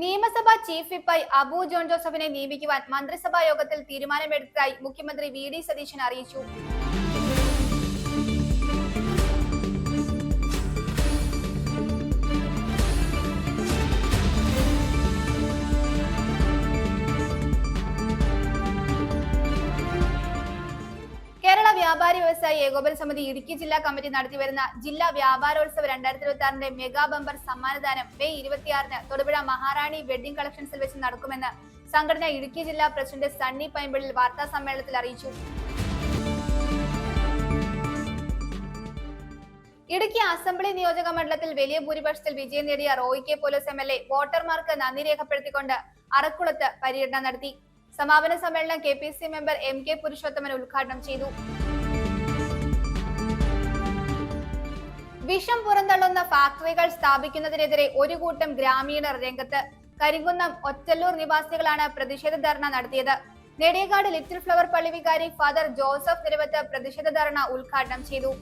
നിയമസഭാ ചീഫ് വിപ്പായി അബു ജോൺ ജോസഫിനെ നിയമിക്കുവാൻ മന്ത്രിസഭാ യോഗത്തിൽ തീരുമാനമെടുത്തതായി മുഖ്യമന്ത്രി VD സതീശൻ അറിയിച്ചു. കേരള വ്യാപാരി വ്യവസായി ഏകോപന സമിതി ഇടുക്കി ജില്ലാ കമ്മിറ്റി നടത്തിവരുന്ന ജില്ലാ വ്യാപാരോത്സവ 2026 മെഗാ ബമ്പർ സമ്മാനദാനം മെയ് 26-ന് തൊടുപുഴ മഹാറാണി വെഡ്ഡിംഗ് കളക്ഷൻസിൽ വെച്ച് നടക്കുമെന്ന് സംഘടന ഇടുക്കി ജില്ലാ പ്രസിഡന്റ് സണ്ണി പൈമ്പിളിൽ വാർത്താ സമ്മേളനത്തിൽ അറിയിച്ചു. ഇടുക്കി അസംബ്ലി നിയോജക മണ്ഡലത്തിൽ വലിയ ഭൂരിപക്ഷത്തിൽ വിജയം നേടിയ റോയി കെ പോലോസ് MLA വോട്ടർമാർക്ക് നന്ദി രേഖപ്പെടുത്തിക്കൊണ്ട് അറക്കുളത്ത് പര്യടനം നടത്തി. സമാപന സമ്മേളനം KPC മെമ്പർ MK പുരുഷോത്തമൻ ഉദ്ഘാടനം ചെയ്തു. വിഷം പുറന്തള്ളുന്ന ഫാക്ടറികൾ സ്ഥാപിക്കുന്നതിനെതിരെ ഒരു കൂട്ടം ഗ്രാമീണർ രംഗത്ത്. കരിങ്കുന്നം ഒറ്റല്ലൂർ നിവാസികളാണ് പ്രതിഷേധ ധർണ നടത്തിയത്. നെടിയകാട് ലിറ്റിൽ ഫ്ലവർ പള്ളി വികാരി ഫാദർ ജോസഫ് നിരവത്ത് പ്രതിഷേധ ധർണ ഉദ്ഘാടനം ചെയ്തു.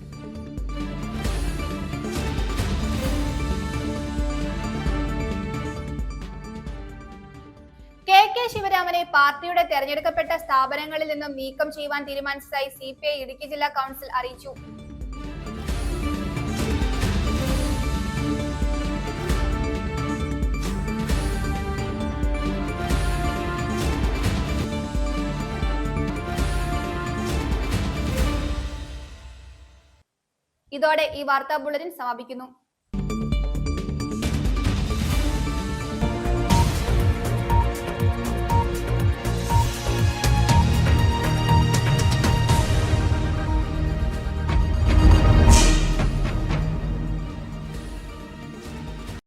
KK ശിവരാമനെ പാർട്ടിയുടെ തെരഞ്ഞെടുക്കപ്പെട്ട സ്ഥാപനങ്ങളിൽ നിന്നും നീക്കം ചെയ്യുവാൻ തീരുമാനിച്ചതായി CPI ഇടുക്കി ജില്ലാ കൗൺസിൽ അറിയിച്ചു. ഇതോടെ ഈ വാർത്താ ബുള്ളറ്റിൻ സമാപിക്കുന്നു.